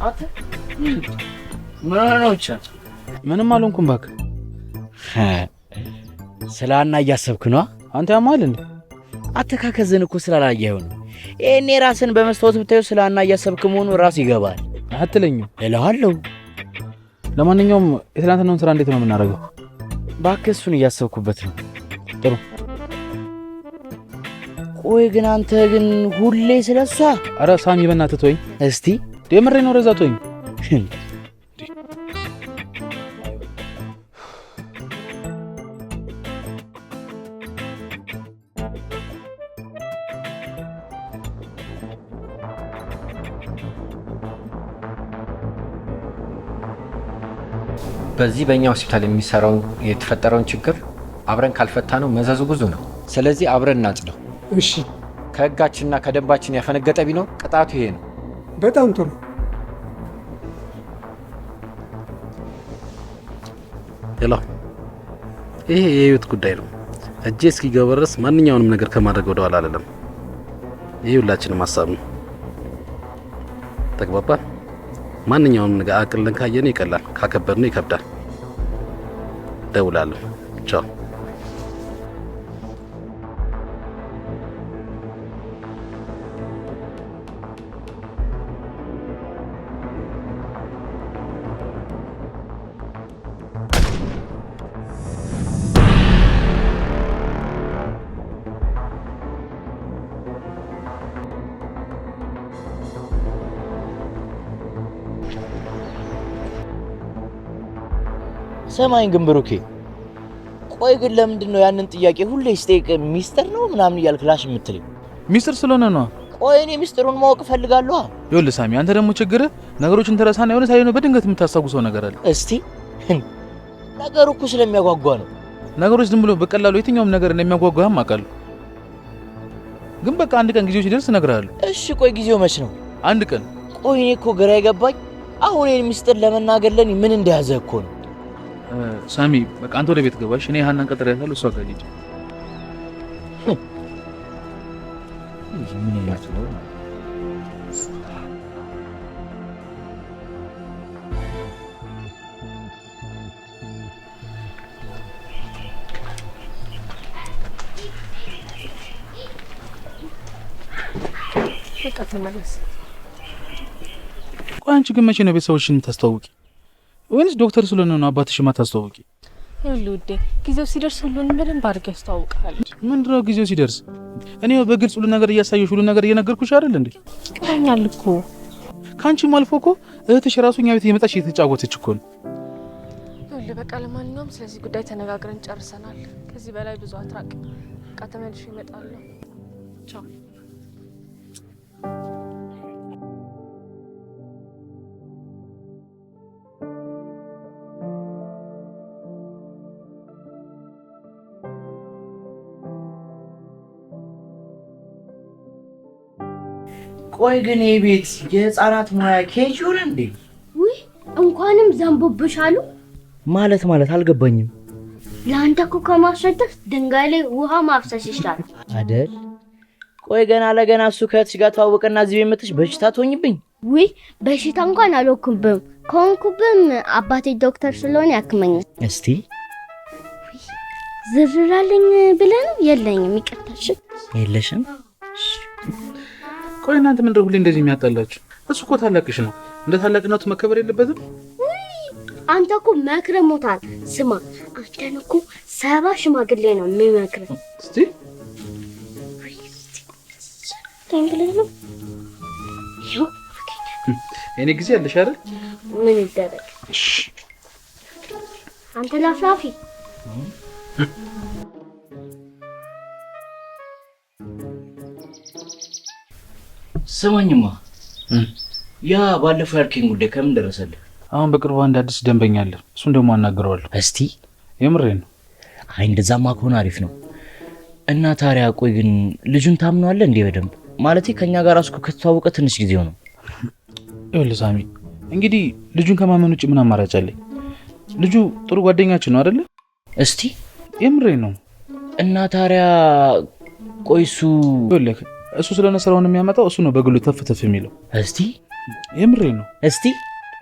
አተ ምንነው? ምንም አልሆንኩም ባክ። ስላና እያሰብክ ነው አንተ? ያማል እንዴ? አተካከዘን እኮ ስላላየኸው ነው። እኔ ራስን በመስተዋት ብታየው ስላና እያሰብክ መሆኑ ራስ ይገባል። አትለኝም እልሃለሁ። ለማንኛውም የትናንትናውን ስራ እንዴት ነው የምናደርገው? ባክ እሱን እያሰብኩበት ነው። ጥሩ። ቆይ ግን አንተ ግን ሁሌ ስለሷ? አረ ሳሚ በእናትህ ተወኝ እስቲ። ደምሬ ነው ረዛ ተወኝ። በዚህ በእኛ ሆስፒታል የሚሰራው የተፈጠረውን ችግር አብረን ካልፈታ ነው መዘዙ ብዙ ነው። ስለዚህ አብረን እናጽደው። እሺ። ከህጋችንና ከደንባችን ያፈነገጠ ቢኖር ቅጣቱ ይሄ ነው። በጣም ጥሩ። ሄሎ፣ ይሄ የህይወት ጉዳይ ነው። እጄ እስኪገባ ድረስ ማንኛውንም ነገር ከማድረግ ወደ ኋላ አልልም። ይሄ ሁላችንም ሀሳብ ነው። ተግባባ? ማንኛውንም ነገር አቅልን ካየን ይቀላል፣ ካከበርን ይከብዳል። ደውላለሁ። ቻው። ሰማኝ ግን ብሩኬ፣ ቆይ ግን ለምንድን ነው ያንን ጥያቄ ሁሌ ስጠይቅ ሚስጥር ነው ምናምን እያልክ ላሽ የምትለኝ? ሚስጥር ስለሆነ ነው። ቆይ እኔ ሚስጥሩን ማወቅ እፈልጋለሁ። ይኸውልህ ሳሚ፣ አንተ ደግሞ ችግርህ ነገሮችን ተረሳና የሆነ ሳይሆን በድንገት የምታስታውሰው ነገር አለ። እስቲ ነገሩ እኮ ስለሚያጓጓ ነው። ነገሮች ዝም ብሎ በቀላሉ የትኛውም ነገር እንደሚያጓጓህም አውቃለሁ። ግን በቃ አንድ ቀን ጊዜው ሲደርስ እነግርሃለሁ። እሺ ቆይ ጊዜው መች ነው? አንድ ቀን። ቆይ እኔ እኮ ግራ የገባኝ አሁን ይሄን ሚስጥር ለመናገር ለኔ ምን እንደያዘ እኮ ነው። ሳሚ በቃ አንተ ወደ ቤት ገባሽ። እኔ ሀናን ቀጥሬያታለሁ። እሷ ጋር ልጅ ምን ይላል ነው? በቃ ተመለስ። ቆይ አንቺ ግን መቼ ነው ቤተሰቦችሽን የምታስተዋውቂ? ወይንስ ዶክተር ስለሆነ ነው አባትሽ የማታስተዋውቂ? ይኸውልህ ውዴ፣ ጊዜው ሲደርስ ሁሉንም በደንብ አድርጌ አስተዋውቅሃለሁ። ምንድን ነው ጊዜው ሲደርስ? እኔ በግልጽ ሁሉ ነገር እያሳየሽ ሁሉ ነገር እየነገርኩሽ አይደል እንዴ? ይቀኛል እኮ። ካንቺም አልፎ እኮ እህትሽ ራሱ እኛ ቤት እየመጣች እየተጫወተች እኮ ነው። ይኸውልህ በቃ ለማንኛውም ስለዚህ ጉዳይ ተነጋግረን ጨርሰናል። ከዚህ በላይ ብዙ አትራቅ። በቃ ተመልሼ እመጣለሁ። ቻው። ቆይ ግን የቤት የህፃናት ሙያ ኬጅ ይሁን እንዴ? ውይ እንኳንም ዘንቦብሽ አሉ ማለት አልገባኝም። ለአንተ እኮ ከማስረዳት ድንጋይ ላይ ውሃ ማፍሰስ ይችላል አይደል? ቆይ ገና ለገና እሱ ከእህትሽ ጋር ተዋወቀና እዚህ የመጥሽ በሽታ ትሆኝብኝ? ውይ በሽታ እንኳን አልሆንኩብም። ከሆንኩብም አባቴ ዶክተር ስለሆነ ያክመኛል። እስቲ ዝርራልኝ ብለን የለኝም። ይቅርታሽ። የለሽም? ቆይ እናንተ ምንድነው ሁሌ እንደዚህ የሚያጣላችሁ? እሱ እኮ ታላቅሽ ነው። እንደ ታላቅነቱ መከበር የለበትም? አንተ እኮ መክረሞታል። ስማ አንተን እኮ 70 ሽማግሌ ነው የሚመክረው። እስቲ ታንግለህ እኔ ጊዜ አለሽ አይደል? ምን ይደረግ አንተ ላፍላፊ። ስማኝማ ያ ባለፈው ያልከኝ ጉዳይ ከምን ደረሰልህ? አሁን በቅርቡ አንድ አዲስ ደንበኛ አለ። እሱን ደግሞ አናግረዋለሁ። እስቲ የምሬን ነው። አይ እንደዛማ ከሆነ አሪፍ ነው። እና ታዲያ ቆይ ግን ልጁን ታምነዋለህ እንዴ? በደንብ ማለቴ ከኛ ጋር ራስኩ ከተዋወቀ ትንሽ ጊዜው ነው። ይኸውልህ ሳሚ፣ እንግዲህ ልጁን ከማመን ውጭ ምን አማራጭ አለኝ? ልጁ ጥሩ ጓደኛችን ነው አይደለ? እስቲ የምሬን ነው። እና ታዲያ ቆይ እሱ ስለሆነ ስራውን የሚያመጣው እሱ ነው በግሉ ተፍተፍ የሚለው። እስቲ የምሬን ነው። እስቲ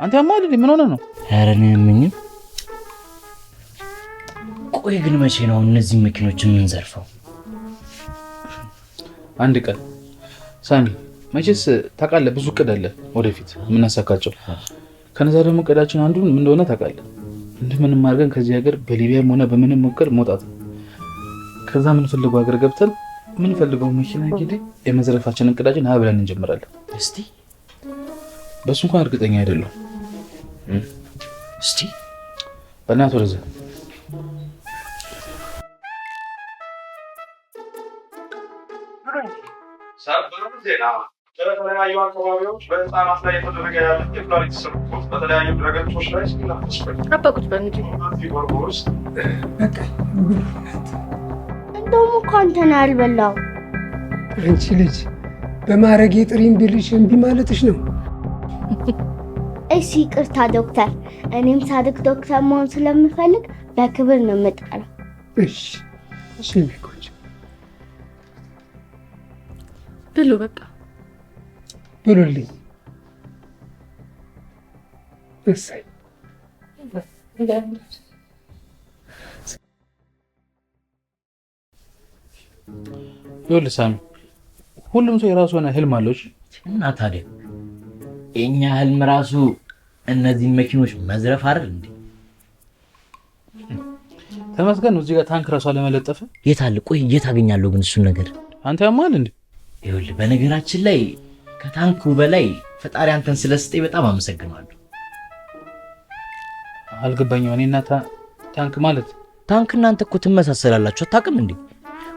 አንተ ያማል ምን ሆነ ነው? ኧረ እኔ ምንም። ቆይ ግን መቼ ነው እነዚህ መኪኖች የምንዘርፈው? አንድ ቀን ሳሚ፣ መቼስ ታውቃለህ ብዙ እቅድ አለ ወደፊት የምናሳካቸው። ከነዛ ደግሞ እቅዳችን አንዱ ምን እንደሆነ ታውቃለህ? እንደምንም አድርገን ከዚህ ሀገር በሊቢያም ሆነ በምንም ሞከር መውጣት። ከዛ ምን ፈልገው ሀገር ገብተን ምን ፈልገው መኪና እንግዲህ የመዝረፋችን እቅዳችን አብረን እንጀምራለን። እስቲ በሱ እንኳን እርግጠኛ አይደለሁ። እስቲ በእናትህ ወደዛ ሰበር ዜና በተለያዩ አካባቢዎች በህፃናት ላይ የተደረገ ያለ የፕላኔት ስርቆት በተለያዩ ድረገጾች ላይ ሲናፈስ አባቁት በእንጂ ውስጥ እንደውም እኮ አንተን አልበላው። አንቺ ልጅ በማረጌ ጥሪም ቢልሽ እምቢ ማለትሽ ነው። እሺ ይቅርታ ዶክተር፣ እኔም ሳድግ ዶክተር መሆን ስለምፈልግ በክብር ነው የምጠራው። እሺ ሚቆጭ ብሉ በቃ ብሉልኝ። እሰይ ይኸውልህ ሳሚ፣ ሁሉም ሰው የራሱ የሆነ ህልም አለው። እና ታዲያ የኛ ህልም ራሱ እነዚህን መኪኖች መዝረፍ አይደል እንዴ? ተመስገን ነው እዚህ ጋር ታንክ ራሱ አለመለጠፈ። የት አለ? ቆይ የት አገኛለሁ ግን እሱን ነገር? አንተ ያማል እንዴ? ይኸውልህ በነገራችን ላይ ከታንኩ በላይ ፈጣሪ አንተን ስለስጠኝ በጣም አመሰግናለሁ። አልገባኝም። እኔና ታንክ ማለት ታንክ እናንተ እኮ ትመሳሰላላችሁ። አታውቅም እንዴ?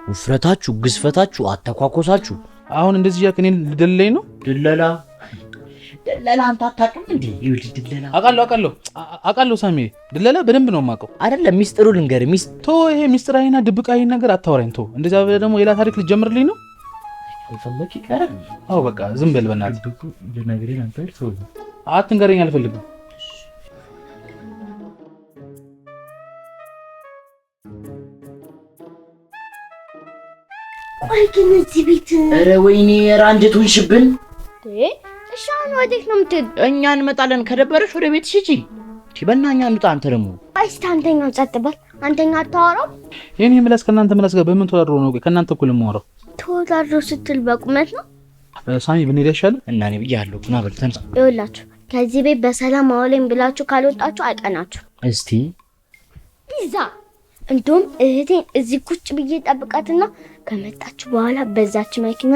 ውፍረታችሁ፣ ግዝፈታችሁ፣ አተኳኮሳችሁ። አሁን እንደዚህ ያክ እኔን ልደለኝ ነው? ድለላ አንተ አታውቅም እንዴ? ይኸውልህ ድለላ አውቃለሁ ሳሚ፣ ድለላ በደንብ ነው የማውቀው። አይደለም ሚስጥሩ ልንገር። ይሄ ሚስጥራዊና ድብቃዊ ነገር አታወራኝ። እንደዛ ደግሞ ሌላ ታሪክ ልጀምርልኝ ነው? አልፈለክ ይቀራል። አዎ በቃ ዝም በል በእናትህ። ልነግርህ ነበር ሰው አትንገረኝ፣ አልፈልግም። ቆይ ግን እዚህ ቤት ኧረ ወይኔ ራንጀቱን ሽብን። እሺ አሁን ወዴት ነው የምትሄድ? እኛ እንመጣለን። ከደበረሽ ወደ ቤትሽ ሂጂ። በእናኛ እንውጣ። አንተ ደግሞ እስቲ አንተኛው ጸጥ በል። አንተኛ አታወራው? የኔ ምላስ ከእናንተ ምላስ ጋር በምን ተወዳድሮ ነው? ከእናንተ እኩል የማወራው? ተወዳድሮ ስትል በቁመት ነው ሳሚ። ብንሄድ አይሻልም? እና እኔ ብያለሁ። ና በል ተነሳ። ይኸውላችሁ ከዚህ ቤት በሰላም አውለኝ ብላችሁ ካልወጣችሁ አይቀናችሁ። እስቲ ቢዛ እንደውም እህቴን እዚህ ቁጭ ብዬ ጠብቃትና ከመጣችሁ በኋላ በዛች መኪና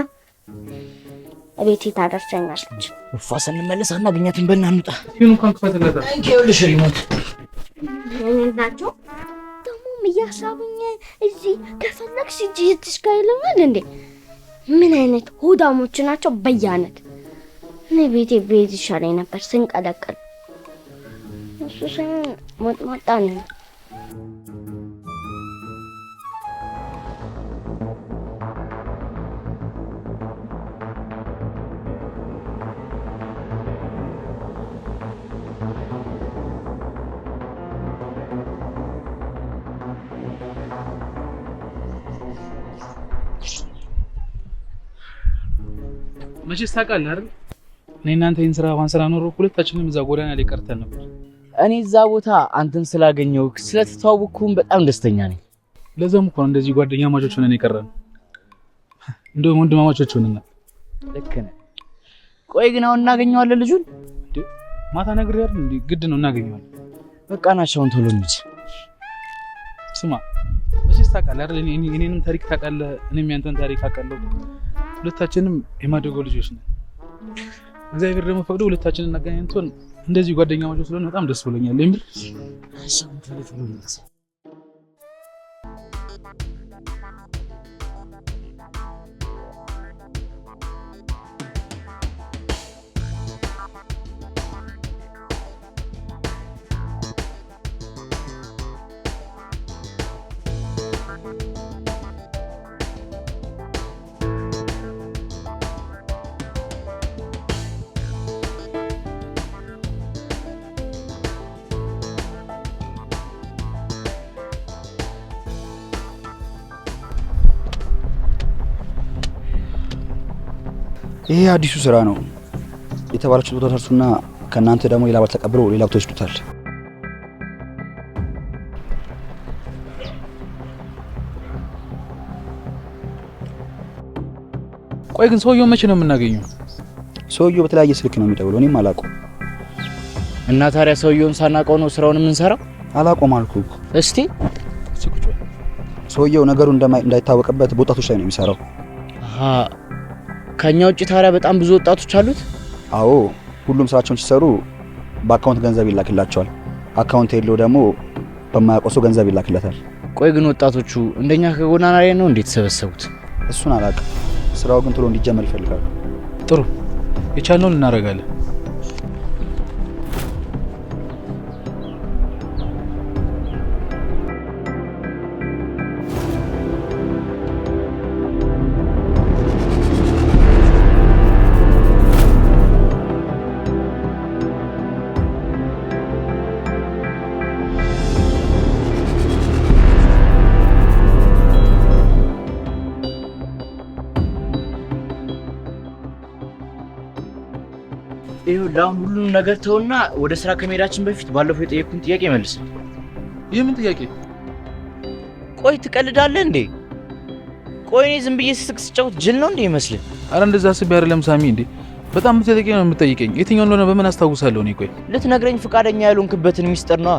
ቤቴ ታደርሰኛለች። ፋስ እንመለስ አናገኛትም። በእናንተ ይሁን እንኳን ክፈትለታ እንኪውልሽ ሪሞት ናቸው ደግሞ እያሳቡኝ እዚህ ከፈለግሽ እጅ ትሽካይለኛል እንዴ? ምን አይነት ሆዳሞች ናቸው በያነት። እኔ ቤቴ ቤት ይሻለኝ ነበር ስንቀለቀል። እሱ ሳይሆን ሞጥሞጣ ነው። መቼስ ታውቃለህ አይደል? እኔ እናንተ ይሄን ስራ ባንሰራ ኖሮ ሁለታችንም እዛ ጎዳና ላይ ቀርተን ነበር። እኔ እዛ ቦታ አንተን ስላገኘው ስለተተዋወቅኩም በጣም ደስተኛ ነኝ። ለዛም እኮ እንደዚህ ጓደኛ ማቾች ሆነን የቀረን እንደውም ወንድማማቾች ሆነን። ልክ ነህ። ቆይ ግን አሁን እናገኘዋለን ልጁን? ማታ ነግሬህ አይደል እንዴ? ግድ ነው እናገኘዋለን። በቃ ናሻውን ቶሎ እንሂድ። ስማ መቼስ ታውቃለህ አይደል? እኔንም ታሪክ ታውቃለህ፣ እኔም ያንተን ታሪክ አውቃለሁ። ሁለታችንም የማደጎ ልጆች ነን። እግዚአብሔር ደግሞ ፈቅዶ ሁለታችንን እናገናኝቶን እንደዚህ ጓደኛ ማቾች ስለሆነ በጣም ደስ ብሎኛል። የምር ናሻውን ቶሎ እንሂድ። ይሄ አዲሱ ስራ ነው። የተባላችሁት ቦታ ተርሱና ከናንተ ደግሞ ሌላ ባል ተቀብሎ ሌላ ቦታ ይወስዱታል። ቆይ ግን ሰውየው መቼ ነው የምናገኘው? ሰውየው በተለያየ ስልክ ነው የሚደውለው፣ እኔም አላውቀው። እና ታዲያ ሰውየውን ሳናውቀው ነው ስራውን የምንሰራው? አላውቀውም አልኩህ እኮ። እስቲ ሰውየው ነገሩ እንዳይታወቅበት በወጣቶች ላይ ነው የሚሰራው። አሃ ከኛ ውጭ ታዲያ በጣም ብዙ ወጣቶች አሉት? አዎ ሁሉም ስራቸውን ሲሰሩ በአካውንት ገንዘብ ይላክላቸዋል። አካውንት የለው ደግሞ በማያውቀው ሰው ገንዘብ ይላክለታል። ቆይ ግን ወጣቶቹ እንደኛ ከጎዳና ላይ ነው እንዴት ተሰበሰቡት? እሱን አላውቅም። ስራው ግን ቶሎ እንዲጀመር ይፈልጋሉ። ጥሩ የቻልነውን እናደርጋለን። ይሁን ሁሉም ነገር ተውና ወደ ስራ ከመሄዳችን በፊት ባለፈው የጠየቅኩን ጥያቄ መልስ። የምን ጥያቄ? ቆይ ትቀልዳለህ እንዴ? ቆይ እኔ ዝም ብዬ ስጫወት ጅል ነው እንዴ ይመስል? አረ እንደዛ አስቤ አይደለም ሳሚ። እንዴ በጣም ጥያቄ ነው የምትጠይቀኝ። የትኛው እንደሆነ በምን አስታውሳለሁ? እኔ ቆይ ልትነግረኝ ፈቃደኛ ያልሆንክበትን ሚስጥር ነው።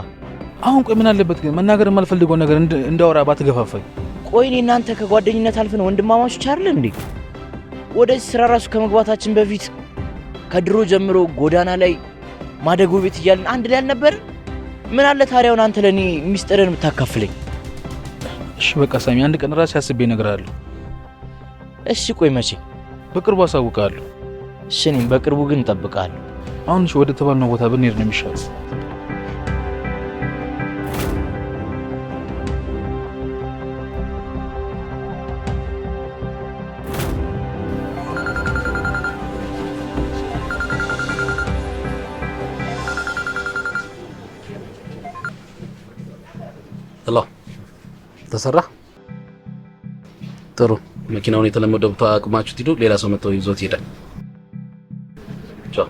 አሁን ቆይ ምን አለበት ግን መናገር የማልፈልገው ነገር እንዳወራ ባትገፋፋኝ። ቆይ እኔ እናንተ ከጓደኝነት አልፈን ወንድማማቾች አይደል እንዴ? ወደዚህ ስራ ራሱ ከመግባታችን በፊት ከድሮ ጀምሮ ጎዳና ላይ ማደጎ ቤት እያልን አንድ ላይ አልነበር? ምን አለ ታዲያውን አንተ ለኔ ሚስጥርን የምታካፍለኝ? እሺ በቃ ሳሚ አንድ ቀን ራሴ አስቤ እነግርሃለሁ። እሺ ቆይ መቼ? በቅርቡ አሳውቃለሁ። እሺ እኔም በቅርቡ ግን እጠብቃለሁ። አሁን እሺ ወደ ተባልነው ቦታ ብንሄድ ነው የሚሻለው። ተሰራ ጥሩ። መኪናውን የተለመደው ቦታ አቁማችሁት ሂዱ። ሌላ ሰው መጥቶ ይዞት ይሄዳል። ቻው።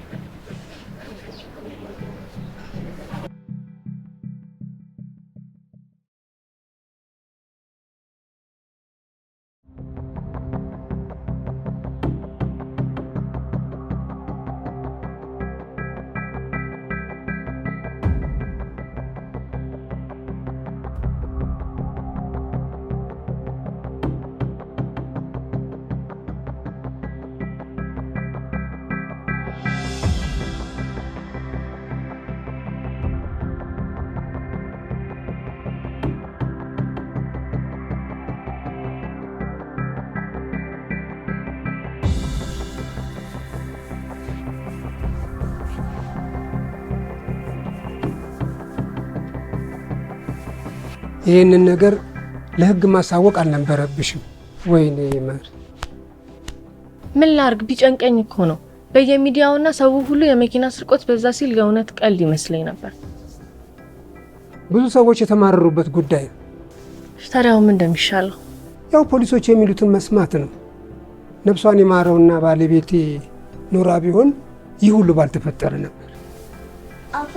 ይህንን ነገር ለህግ ማሳወቅ አልነበረብሽም። ወይኔ ይመር ምን ላርግ ቢጨንቀኝ እኮ ነው። በየሚዲያውና ሰው ሁሉ የመኪና ስርቆት በዛ ሲል የእውነት ቀልድ ይመስለኝ ነበር። ብዙ ሰዎች የተማረሩበት ጉዳይ ነው። ታዲያው ምን እንደሚሻለው? ያው ፖሊሶች የሚሉትን መስማት ነው። ነፍሷን የማረውና ባለቤቴ ኖራ ቢሆን ይህ ሁሉ ባልተፈጠረ ነበር። አባ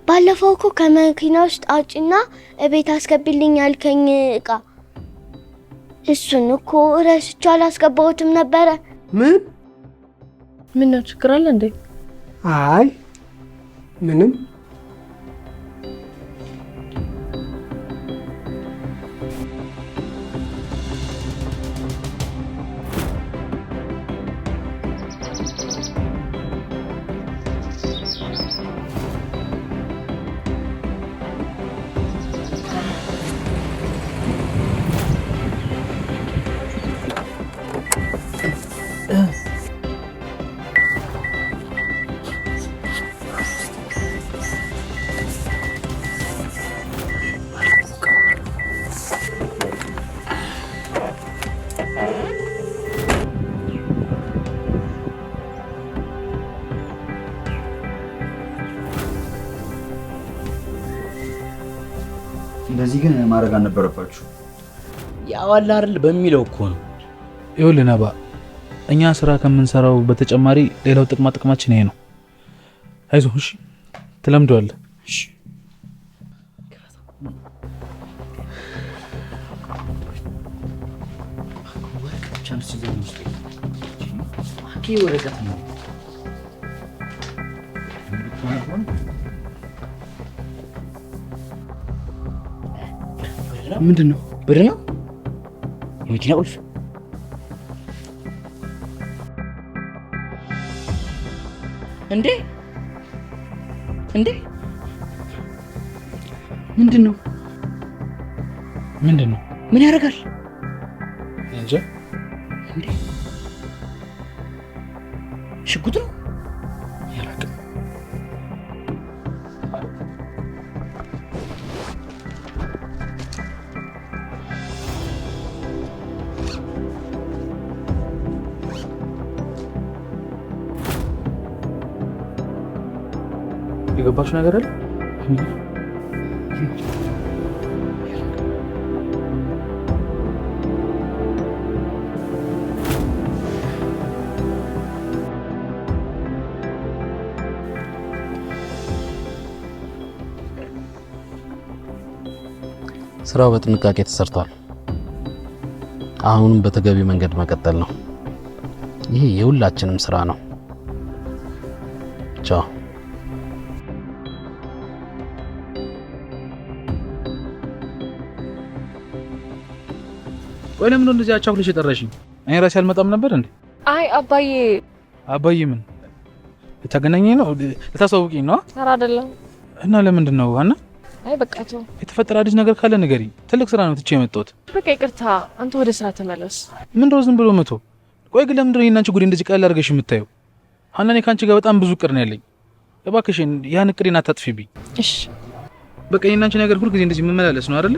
ባለፈው እኮ ከመኪና ውስጥ አውጪና እቤት አስገቢልኝ ያልከኝ እቃ እሱን እኮ ረስቼው አላስገባሁትም ነበረ። ምን ነው ችግር አለ እንዴ? አይ ምንም። እንደዚህ ግን ማድረግ አልነበረባችሁ። ያው አለ አይደል በሚለው እኮ ነው። ይኸውልህ ነባ፣ እኛ ስራ ከምንሰራው በተጨማሪ ሌላው ጥቅማችን ይሄ ነው። አይዞህ እሺ፣ ትለምደዋለህ። እሺ ምንድን ነው? ብር ነው? የመኪና ቁልፍ? እንዴ እንዴ ምንድን ነው? ምንድን ነው? ምን ያደርጋል? እንጃ። እንዴ ሽጉጥ ነው? ያላቅም። የገባችሁ ነገር አለ? ስራው በጥንቃቄ ተሰርቷል። አሁንም በተገቢ መንገድ መቀጠል ነው። ይሄ የሁላችንም ስራ ነው። ቻው። ቆይ ለምን እንደዚህ አቻኩለሽ የጠራሽኝ? እኔ ራሴ አልመጣም ነበር እንዴ? አይ አባዬ። አባዬ ምን ልታገናኘኝ ነው? ልታሳውቂኝ ነው? ኧረ አይደለም። እና ለምንድን ነው ሀና? አይ በቃ ተው። የተፈጠረ አዲስ ነገር ካለ ንገሪኝ። ትልቅ ስራ ነው ትቼ የመጣሁት። በቃ ይቅርታ፣ አንተ ወደ ስራ ተመለስ። ምንድነው ዝም ብሎ መቶ? ቆይ ግን ለምንድነው የእናንቺ ጉዳይ እንደዚህ ቀላል አድርገሽ የምታየው? ሀና እኔ ከአንቺ ጋር በጣም ብዙ እቅድ ነው ያለኝ። እባክሽን ያን እቅዴን አታጥፊብኝ። እሺ በቃ የእናንቺ ነገር ሁልጊዜ እንደዚህ መመላለስ ነው አይደል?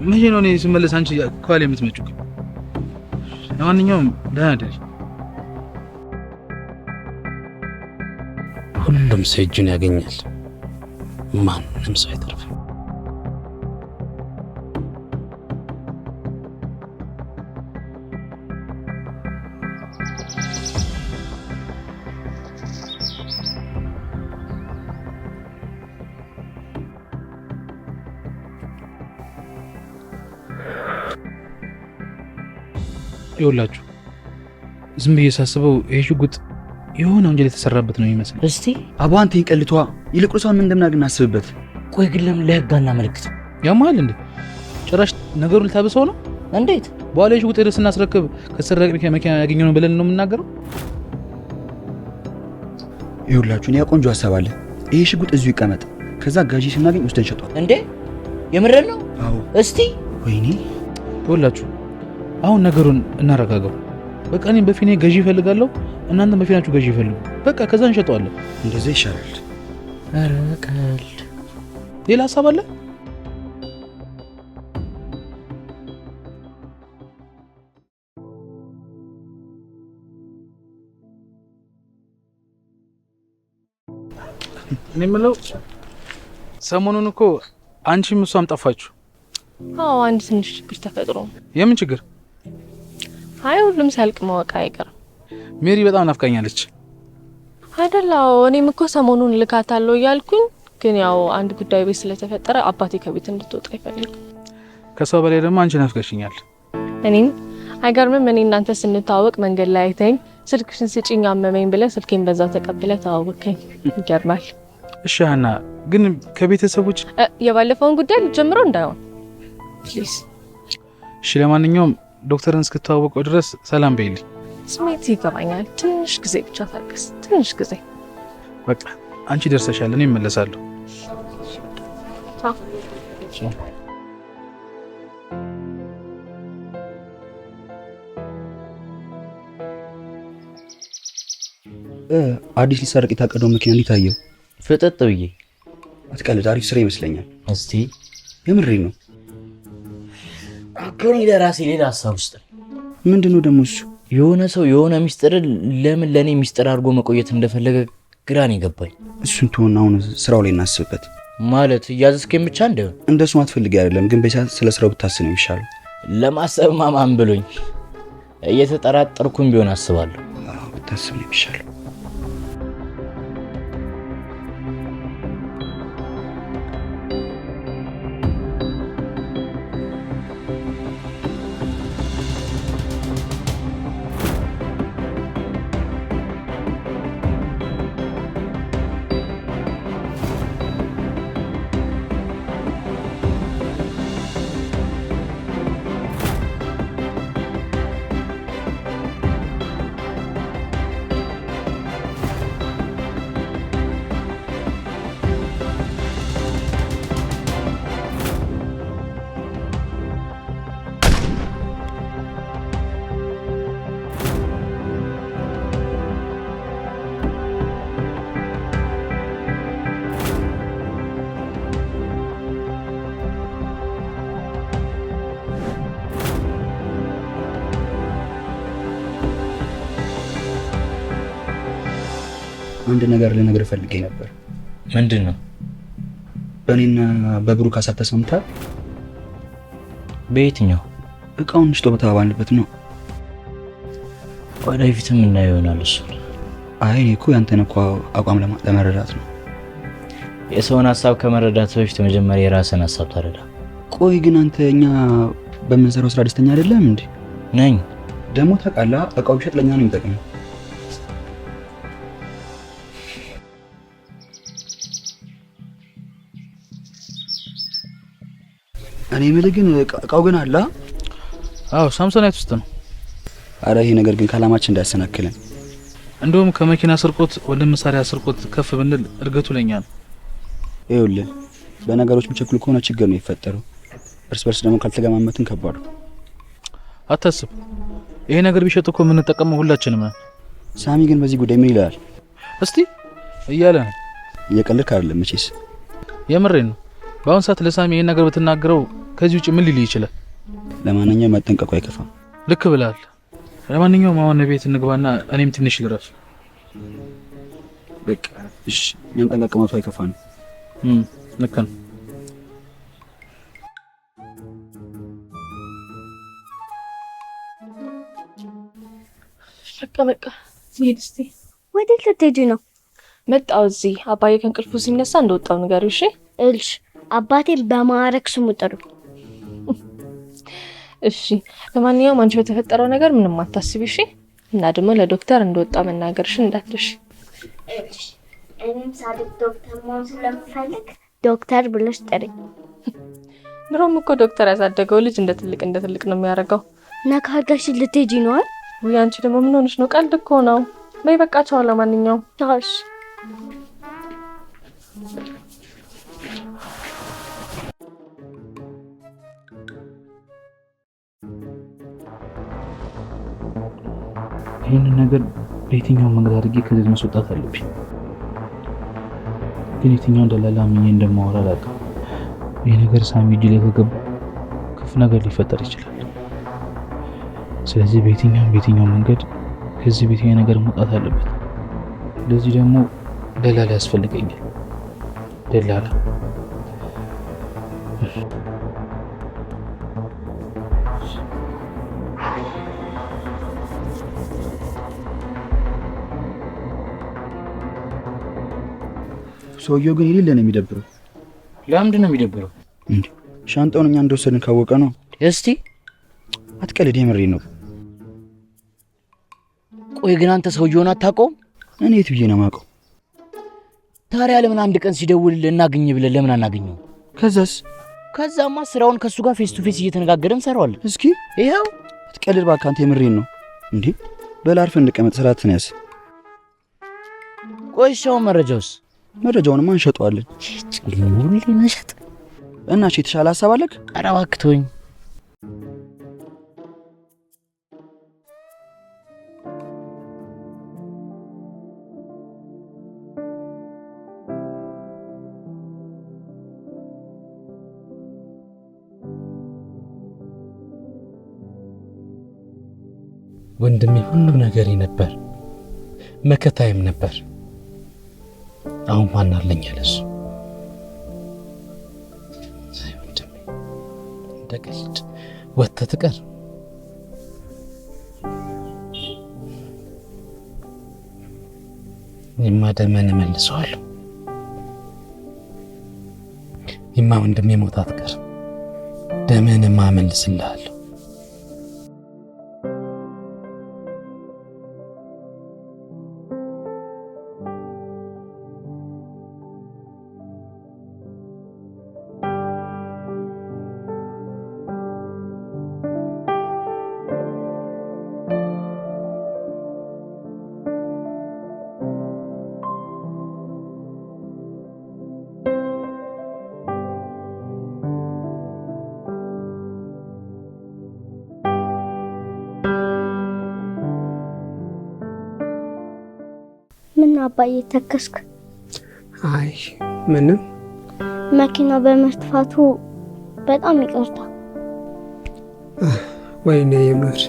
መቼ ነው እኔ ስመለስ አንቺ ከኋላ የምትመጪው? ለማንኛውም ደህና ደሪ። ሁሉም ሰው እጁን ያገኛል፣ ማንም ሰው አይተርፍም። ይኸውላችሁ ዝም ብዬ ሳስበው ይሄ ሽጉጥ የሆነ ወንጀል የተሰራበት ነው ይመስል። እስቲ አባንቴ ቀልቷ ይልቁርሷን ምን እንደምናገር እናስብበት። ቆይ ግን ለምን ለህግ አናመለክት? ያማል እንዴ? ጭራሽ ነገሩን ልታብሰው ነው? እንዴት? በኋላ ሽጉጥ ሄደን ስናስረክብ ከተሰረቀ መኪና ያገኘነው ብለን ነው የምናገረው? ይኸውላችሁ እኔ ቆንጆ ሀሳብ አለ። ይሄ ሽጉጥ እዚሁ ይቀመጥ፣ ከዛ ጋዢ ስናገኝ ወስደን ሸጧል። እንዴ የምረን ነው? አዎ። እስቲ ወይኔ ይኸውላችሁ አሁን ነገሩን እናረጋጋው። በቃ እኔም በፊኔ ገዢ እፈልጋለሁ፣ እናንተም በፊናችሁ ገዢ ይፈልጉ። በቃ ከዛ እንሸጠዋለን። እንደዛ ይሻላል። ኧረ ቀልድ። ሌላ ሀሳብ አለ? እኔ የምለው ሰሞኑን እኮ አንቺም እሷም ጠፋችሁ። አዎ አንድ ትንሽ ችግር ተፈጥሮ። የምን ችግር? አይ ሁሉም ሲያልቅ ማወቅ አይቀርም። ሜሪ በጣም ናፍቃኛለች። አይደላው እኔም እኮ ሰሞኑን ልካታለሁ እያልኩኝ ግን ያው አንድ ጉዳይ ቤት ስለተፈጠረ አባቴ ከቤት እንድትወጣ ይፈልጋል። ከሰው በላይ ደግሞ አንቺ ናፍቀሽኛል። እኔም አይገርምም። እኔ እናንተ ስንታወቅ መንገድ ላይ አይተኝ ስልክሽን ስጪኝ አመመኝ ብለህ ስልኬን በዛው ተቀብለህ ተዋወቅከኝ። ይገርማል። እሺ ሀና፣ ግን ከቤተሰቦች የባለፈውን ጉዳይ ልጀምረው እንዳይሆን ፕሊዝ። እሺ ለማንኛውም ዶክተርን እስክትተዋወቀው ድረስ ሰላም በይልኝ። ስሜት ይገባኛል። ትንሽ ጊዜ ብቻ ታገስ፣ ትንሽ ጊዜ። በቃ አንቺ ደርሰሻል፣ እኔ እመለሳለሁ። ቻው። አዲስ ሊሰረቅ የታቀደው መኪና እንዴት አየው? ፍጥጥ ብዬ። አትቀልድ፣ አሪፍ ስራ ይመስለኛል። እስቲ የምሬን ነው። አከኔ ለራሴ ሌላ ሀሳብ ውስጥ። ምንድነው ደግሞ እሱ? የሆነ ሰው የሆነ ሚስጥር ለምን ለኔ ሚስጥር አድርጎ መቆየት እንደፈለገ ግራን ይገባኝ። እሱን ተወና አሁን ስራው ላይ እናስብበት። ማለት እያዘዝከኝ ብቻ እንደሆነ እንደሱ አትፈልጊ አይደለም፣ ግን በዛ ስለ ስራው ብታስብ ነው የሚሻለው። ለማሰብ ማማን ብሎኝ እየተጠራጠርኩኝ ቢሆን አስባለሁ። አዎ ብታስብ ነው የሚሻለው። አንድ ነገር ልነግርህ ፈልጌ ነበር። ምንድነው? በእኔና በብሩክ ሀሳብ ተስማምተሃል? በየትኛው? እቃውን ሽጦ በተባባልንበት ነው። ወደፊትም እናየው ይሆናል እሱ። አይ እኔ እኮ ያንተን እኮ አቋም ለመረዳት ነው። የሰውን ሀሳብ ከመረዳት በፊት መጀመሪያ የራስን ሀሳብ ተረዳ። ቆይ ግን አንተ እኛ በምንሰራው ስራ ደስተኛ አይደለም እንዴ? ነኝ። ደግሞ ታውቃለህ እቃው ቢሸጥ ለኛ ነው የሚጠቅመው። እኔ የምልህ ግን እቃው ግን አለ? አዎ ሳምሶናይት ውስጥ ነው። አረ ይሄ ነገር ግን ከዓላማችን እንዳያሰናክለን። እንደውም ከመኪና ስርቆት ወደ መሳሪያ ስርቆት ከፍ ብንል እርገቱ ለኛ ነው። ይኸውልህ በነገሮች የሚቸኩል ከሆነ ችግር ነው የሚፈጠረው። እርስ በርስ ደግሞ ካልተገማመትን ከባድ ነው። አታስብ፣ ይሄ ነገር ቢሸጥ እኮ የምንጠቀመው ሁላችንም ነን። ሳሚ ግን በዚህ ጉዳይ ምን ይላል? እስቲ እያለ ነው። እየቀለድክ አይደለም መቼስ? የምሬን ነው። በአሁን ሰዓት ለሳሚ ይሄን ነገር ብትናገረው ከዚህ ውጭ ምን ሊል ይችላል? ለማንኛውም መጠንቀቁ አይከፋም። ልክ ብለሃል። ለማንኛውም አሁን ቤት እንግባና እኔም ትንሽ ልረፍ። በቃ እሺ፣ እኛም ጠንቀቅመቱ አይከፋም። ልክ ነው። በቃ ሂድ እስቲ። ወዴት ልትሄጂ ነው? መጣሁ እዚህ አባዬ ከእንቅልፉ ሲነሳ እንደወጣው ንገሪው። እሺ እልሽ አባቴ በማዕረግ ስሙ ጥሩ። እሺ ለማንኛውም አንቺ በተፈጠረው ነገር ምንም አታስቢ እሺ። እና ደግሞ ለዶክተር እንደወጣ መናገርሽን እንዳትሽ። እሺ እኔም ሳድግ ዶክተር መሆን ስለምፈልግ ዶክተር ብለሽ ጥሪ። ድሮም እኮ ዶክተር ያሳደገው ልጅ እንደ ትልቅ ነው የሚያደርገው። እና ካርጋሽ ልትሄጂ ነው? ወይ አንቺ ደግሞ ምን ሆነሽ ነው? ቀልድ እኮ ነው። በይ በቃ ቻው። ለማንኛውም ቻውሽ። ይህንን ነገር በየትኛው መንገድ አድርጌ ከዚህ ማስወጣት አለብኝ። ግን የትኛው ደላላ ምን እንደማወራ አላውቅም። ይህ ነገር ሳሚ እጅ ላይ ከገባ ክፉ ነገር ሊፈጠር ይችላል። ስለዚህ በየትኛው መንገድ ከዚህ ቤት ነገር መውጣት አለበት። ለዚህ ደግሞ ደላላ ያስፈልገኛል። ደላላ ሰውየው ግን የሌለ ነው የሚደብረው። ለምንድን ነው የሚደብረው? እንዴ ሻንጣውን እኛ እንደወሰድን ካወቀ ነው። እስቲ አትቀልድ፣ የምሬን ነው። ቆይ ግን አንተ ሰውየውን አታውቀውም? እኔ የት ብዬ ነው የማውቀው? ታዲያ ለምን አንድ ቀን ሲደውል እናገኝ ብለን ለምን አናገኘው? ከዛማ ስራውን ከሱ ጋር ፌስ ቱ ፌስ እየተነጋገርን እንሰራዋለን። እስኪ ይሄው። አትቀልድ እባክህ፣ አንተ የምሬን ነው። እንዴ በላርፍ እንቀመጥ፣ ስራትን ያዝ። ቆይ ሻው መረጃውንማ እንሸጠዋለን። ሁሌ መሸጥ እና እሺ፣ የተሻለ ሀሳብ አለክ? ኧረ እባክህ ተወኝ። ወንድሜ ሁሉ ነገሬ ነበር፣ መከታዬም ነበር። አሁን ማን አለኝ ያለሱ? ወንድሜ እንደቀልድ ወጥተህ ትቀር። እኔማ ደምህን እመልሰዋለሁ። እኔማ ወንድሜ ሞት አትቀር፣ ደምህንማ እመልስልሃለሁ። ምን አባዬ ተከስክ? አይ ምንም። መኪና በመጥፋቱ በጣም ይቅርታ። ወይኔ የምር።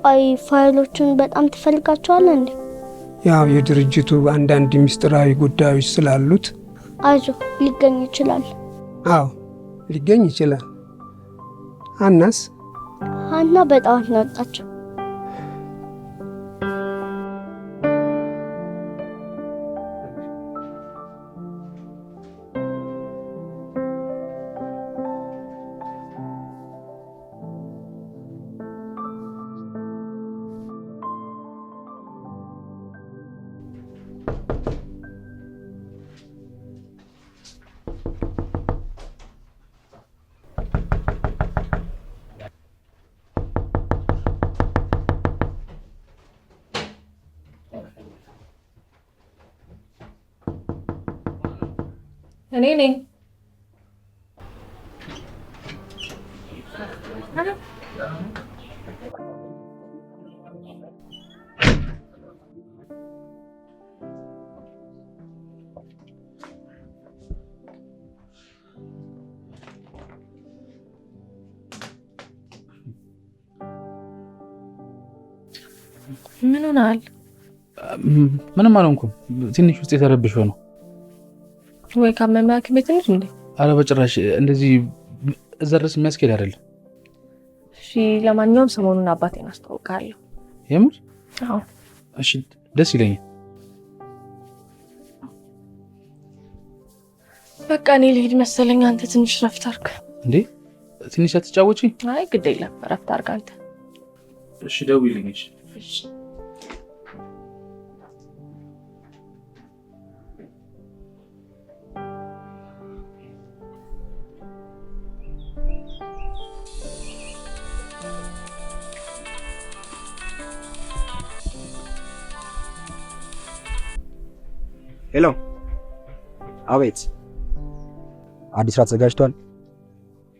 ቆይ ፋይሎቹን በጣም ትፈልጋቸዋለህ እንዴ? ያው የድርጅቱ አንዳንድ ሚስጥራዊ ጉዳዮች ስላሉት። አይዞህ ሊገኝ ይችላል። አዎ ሊገኝ ይችላል። ሀናስ? ሀና በጠዋት ነው የወጣችው። እኔ ነኝ። ምን ሆነሃል? ምንም አልሆንኩም። ትንሽ ውስጥ የተረብሸው ነው። ወይ ካመመህ ሐኪም ቤት እንሂድ እንዴ? ኧረ በጭራሽ እንደዚህ እዛ ድረስ የሚያስኬድ አይደለም። እሺ ለማንኛውም ሰሞኑን አባቴን አስተዋውቃለሁ። የምር? አዎ። እሺ ደስ ይለኛል። በቃ እኔ ልሂድ መሰለኝ። አንተ ትንሽ ረፍት አድርግ። እንዴ ትንሽ አትጫወቺ? አይ ግድ የለም ረፍት አድርግ አንተ። እሺ ደውይልኝ። እሺ ሄሎ። አቤት። አዲስ ስራ ተዘጋጅቷል?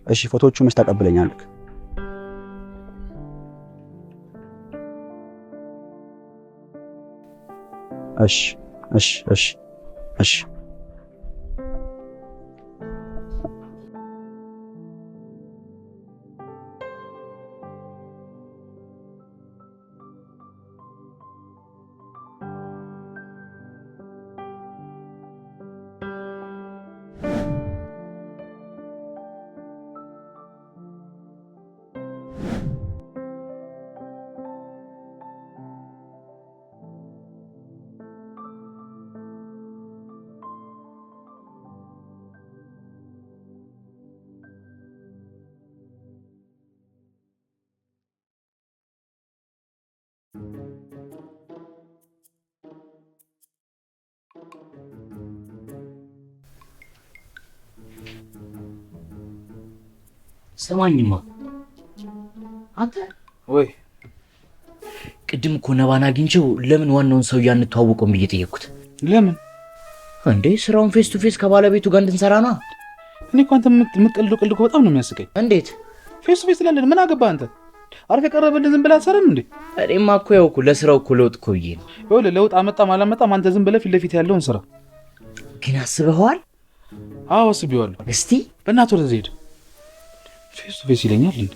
እሺ ፎቶዎቹ መች ታቀብለኛለህ? እሺ እሺ እሺ እሺ። ሰማኝማ አንተ ወይ ቅድም እኮ ነባን አግኝቼው ለምን ዋናውን ሰው ያንተዋወቀውን ብዬ ጠየቅኩት። ለምን እንዴ ስራውን ፌስ ቱ ፌስ ከባለቤቱ ጋር እንድንሰራ ነው። እኔ እኮ አንተ የምትቀልደው ቀልድ እኮ በጣም ነው የሚያስቀኝ። እንዴት ፌስ ቱ ፌስ ላለን ምን አገባህ አንተ? አርፈህ የቀረበልን ዝም ብለህ አትሰራም እንዴ? እኔማ እኮ ያው እኮ ለስራው እኮ ለውጥ እኮ ብዬ ነው። ይኸውልህ ለውጥ አመጣም አላመጣም አንተ ዝም ብለህ ፊት ለፊት ያለውን ስራ። ግን አስበኸዋል? አዎ አስቤዋለሁ። እስቲ በእናትህ ወደዚህ ሄድ። ፌስ ቱ ፌስ ይለኛል እንዴ?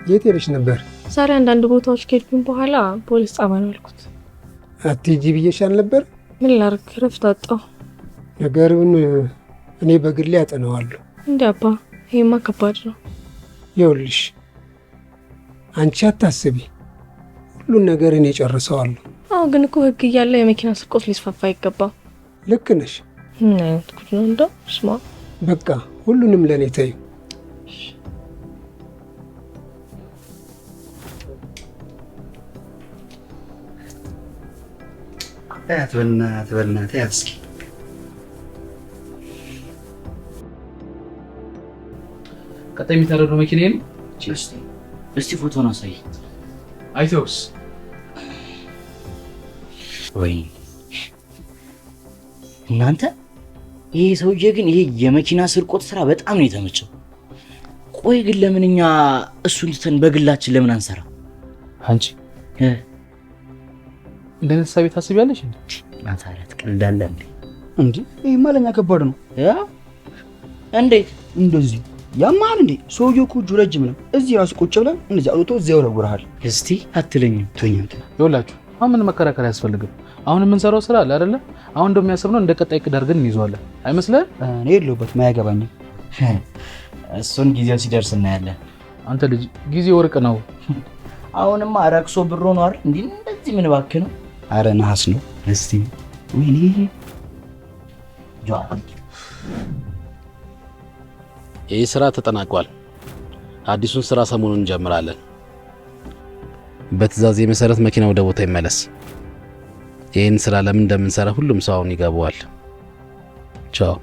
የት ሄደሽ ነበር? ዛሬ አንዳንድ ቦታዎች ከሄድኩኝ በኋላ ፖሊስ ጣቢያ ነው ያልኩት። አትሄጂ ብዬሻል ነበር። ምን ላድርግ ረፍት አጣሁ። ነገሩን እኔ በግሌ አጠናዋለሁ። እንዴ አባ ይሄማ ከባድ ነው። ይኸውልሽ አንቺ አታስቢ፣ ሁሉን ነገር እኔ ጨርሰዋለሁ። አዎ ግን እኮ ህግ እያለ የመኪና ስርቆት ሊስፋፋ አይገባም። ልክ ነሽ። ምን አይነት ጉድ ነው እንደው ስማ። በቃ ሁሉንም ለእኔ ተይው። በእናትህ ያት እስኪ ቀጣይ የሚታረደው መኪናዬ ነው። እስቲ ፎቶን አሳይ። አይተውስ ወይ እናንተ ይሄ ሰውዬ ግን ይሄ የመኪና ስርቆት ስራ በጣም ነው የተመቸው። ቆይ ግን ለምን እኛ እሱን ትተን በግላችን ለምን አንሰራ? አንቺ እንደነሳ ቤት ታስቢያለሽ እንዴ? ናታረት ቀልዳለ እንዴ? እንዴ ይሄማ ለኛ ከባድ ነው። እንዴት እንደዚህ ያማል እንዴ? ሰውዬው እኮ እጁ ረጅም ነው። እዚህ ራሱ ቁጭ ብለን እንደዚህ አውጥቶ እዚያ ይወረውራል። እስቲ አትለኝም? ተኝት ይኸውላችሁ አሁን ምን መከራከር አያስፈልግም። አሁን የምንሰራው ስራ አለ አይደለ? አሁን እንደሚያስብነው እንደ ቀጣይ ቅድ አድርገን እንይዘዋለን። አይመስልህ? እኔ የለሁበትም አያገባኝም። እሱን ጊዜው ሲደርስ እናያለን። አንተ ልጅ ጊዜ ወርቅ ነው። አሁንማ ረክሶ ብሮ ነው አይደል? እንዴ እንደዚህ ምን ባክህ ነው? አረ ነሐስ ነው። እስቲ ወይኔ ይህ ስራ ተጠናቋል። አዲሱን ስራ ሰሞኑን እንጀምራለን። በትዕዛዝ መሰረት መኪና ወደ ቦታ ይመለስ። ይህን ስራ ለምን እንደምንሰራ ሁሉም ሰው አሁን ይገባዋል። ቻው።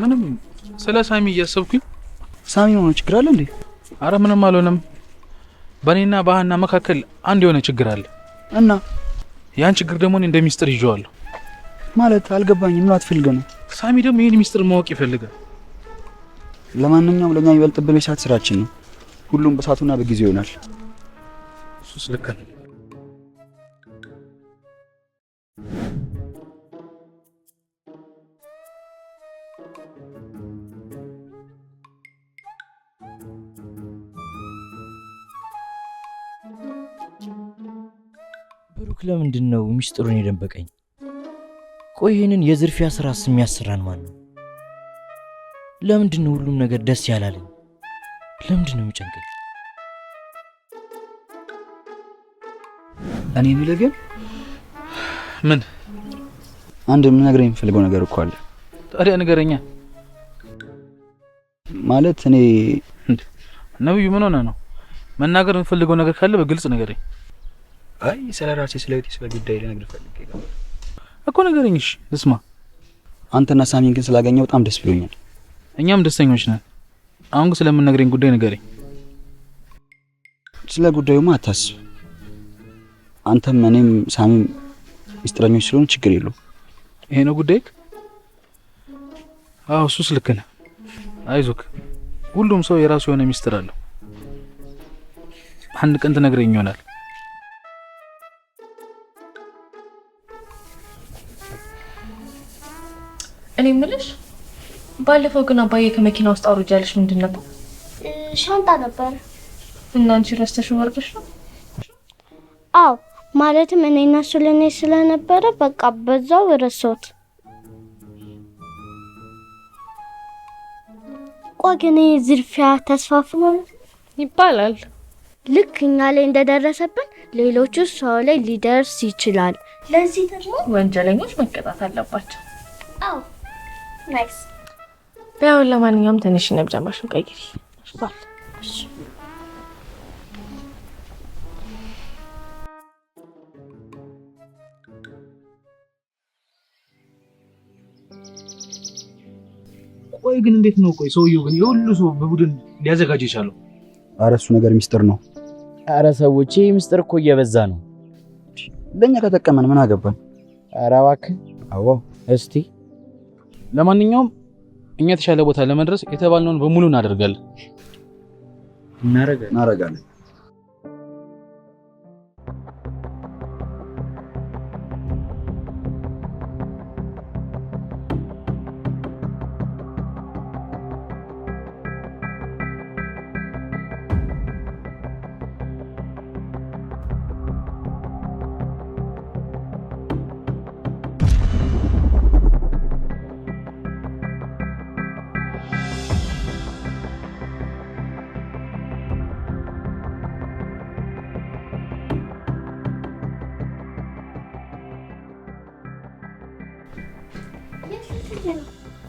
ምንም ስለ ሳሚ እያሰብኩኝ። ሳሚ ነው ችግር አለ እንዴ? አረ ምንም አልሆነም። በእኔና በሃና መካከል አንድ የሆነ ችግር አለ እና ያን ችግር ደግሞ እኔ እንደሚስጥር ይዤዋለሁ። ማለት አልገባኝም። ምን አትፈልገው ነው? ሳሚ ደግሞ ይሄን ሚስጥር ማወቅ ይፈልጋል። ለማንኛውም ለኛ ይበልጥብን የሰዓት ስራችን ነው። ሁሉም በሰዓቱና በጊዜው ይሆናል። እሱስ ልክ ነው። ብሩክ ለምንድን ነው ሚስጥሩን የደበቀኝ? ቆይ ይሄንን የዝርፊያ ስራስ የሚያሰራን ማን ነው? ለምንድን ነው ሁሉም ነገር ደስ ያላለኝ? ለምንድን ነው የሚጨንቀኝ? እኔ የምልህ ግን ምን አንድ የምነግርህ የምፈልገው ነገር እኮ አለ። ታዲያ ንገረኛ። ማለት እኔ ነብዩ ምን ሆነ ነው? መናገር የምፈልገው ነገር ካለ በግልጽ ንገረኝ። አይ ስለ ራሴ ስለ ቤቴ ስለ ጉዳይ ልነግርህ ፈልጌ ነው እኮ። ንገረኝ። እሺ ልስማ። አንተና ሳሚን ግን ስላገኘው በጣም ደስ ብሎኛል። እኛም ደስተኞች ነን። አሁን ግን ስለምነግረኝ ጉዳይ ንገረኝ። ስለ ጉዳዩማ አታስብ። አንተም እኔም ሳሚም ሚስጥረኞች ስለሆን ችግር የለውም። ይሄ ነው ጉዳይ? አዎ እሱስ ልክ ነህ። አይዞክ ሁሉም ሰው የራሱ የሆነ ሚስጥር አለው። አንድ ቀን ትነግረኝ ይሆናል። እኔ የምልሽ ባለፈው ግን አባዬ ከመኪና ውስጥ አውርጃለሽ ምንድን ነበር? ሻንጣ ነበር። እና አንቺ ረስተሽው ወርደሽ ነው? አዎ ማለትም እኔና እሱ ለኔ ስለነበረ በቃ በዛው ረሳሁት። ቆይ ግን ዝርፊያ ተስፋፍቶ ይባላል። ልክ እኛ ላይ እንደደረሰብን ሌሎቹ ሰው ላይ ሊደርስ ይችላል። ለዚህ ደግሞ ወንጀለኞች መቀጣት አለባቸው። አዎ ናይስ። ቢያው ለማንኛውም ትንሽ ነብጃማሽን ቀይሪ። አሽባል ቆይ ግን እንዴት ነው? ቆይ ሰውየው ግን የሁሉ ሰው በቡድን ሊያዘጋጅ ይቻላል? አረ እሱ ነገር ሚስጥር ነው። አረ ሰዎች ይሄ ሚስጥር እኮ እየበዛ ነው። ለኛ ከተጠቀመን ምን አገባን? አረ እባክህ። አዎ እስቲ ለማንኛውም እኛ የተሻለ ቦታ ለመድረስ የተባልነውን በሙሉ እናደርጋለን። እናደርጋለን።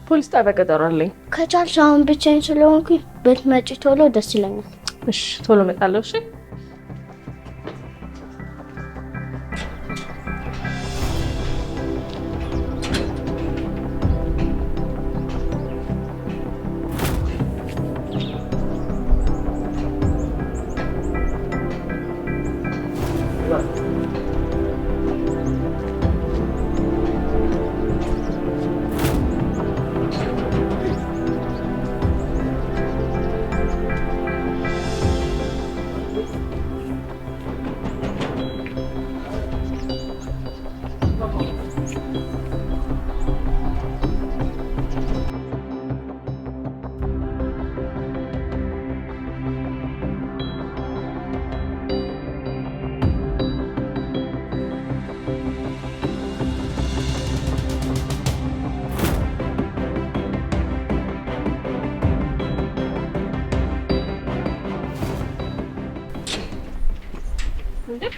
ፖሊስ ጣቢያ ቀጠሮ አለኝ። ከቻልሽ አሁን ብቻዬን ስለሆንኩኝ ብትመጪ ቶሎ ደስ ይለኛል። እሺ ቶሎ እመጣለሁ። እሺ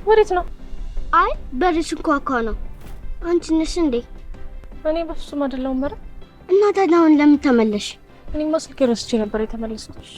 ወዴት ነው? አይ በርሽ እንኳኳ ነው። አንቺ ነሽ እንዴ? እኔ በፍጹም አይደለሁም። መረ እና ታዲያ አሁን ለምን ተመለሽ? እኔማ ስልኬ ረስቼ ነበር የተመለስኩት።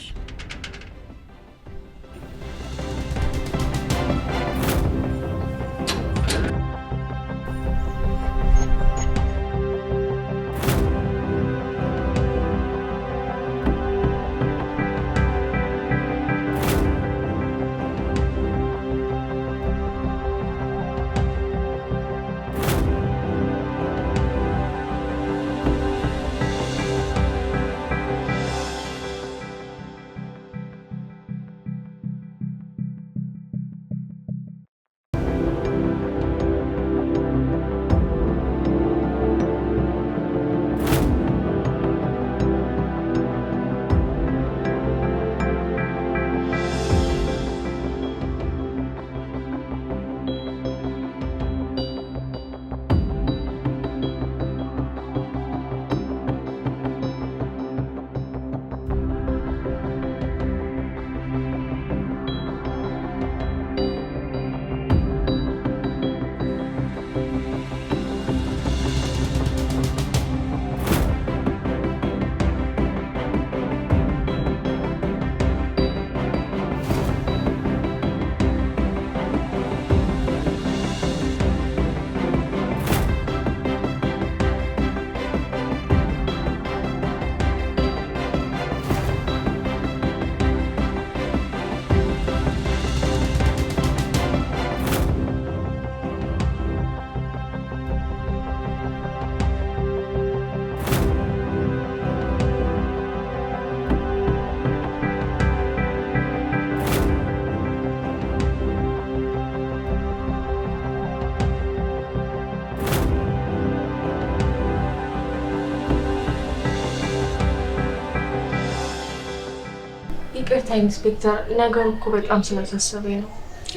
ይቅርታ ኢንስፔክተር፣ ነገሩ እኮ በጣም ስለተሰበኝ ነው።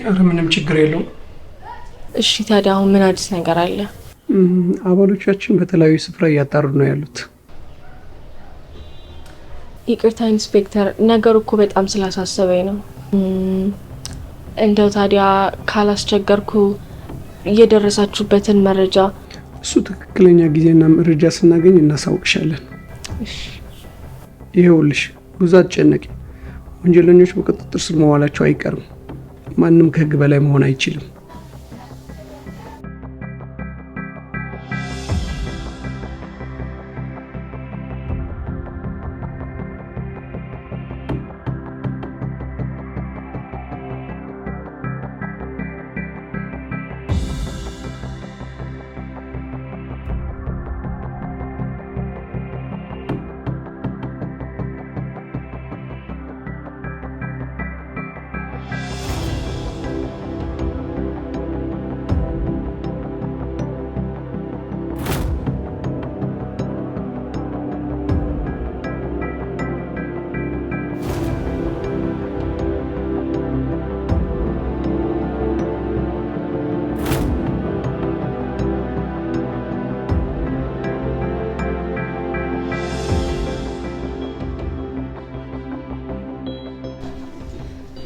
ኧረ ምንም ችግር የለውም። እሺ ታዲያ አሁን ምን አዲስ ነገር አለ? አባሎቻችን በተለያዩ ስፍራ እያጣሩ ነው ያሉት። ይቅርታ ኢንስፔክተር፣ ነገሩ እኮ በጣም ስላሳሰበኝ ነው። እንደው ታዲያ ካላስቸገርኩ እየደረሳችሁበትን መረጃ እሱ ትክክለኛ ጊዜና መረጃ ስናገኝ እናሳውቅሻለን። ይኸውልሽ ብዙ አትጨነቂ። ወንጀለኞች በቁጥጥር ስር መዋላቸው አይቀርም። ማንም ከህግ በላይ መሆን አይችልም።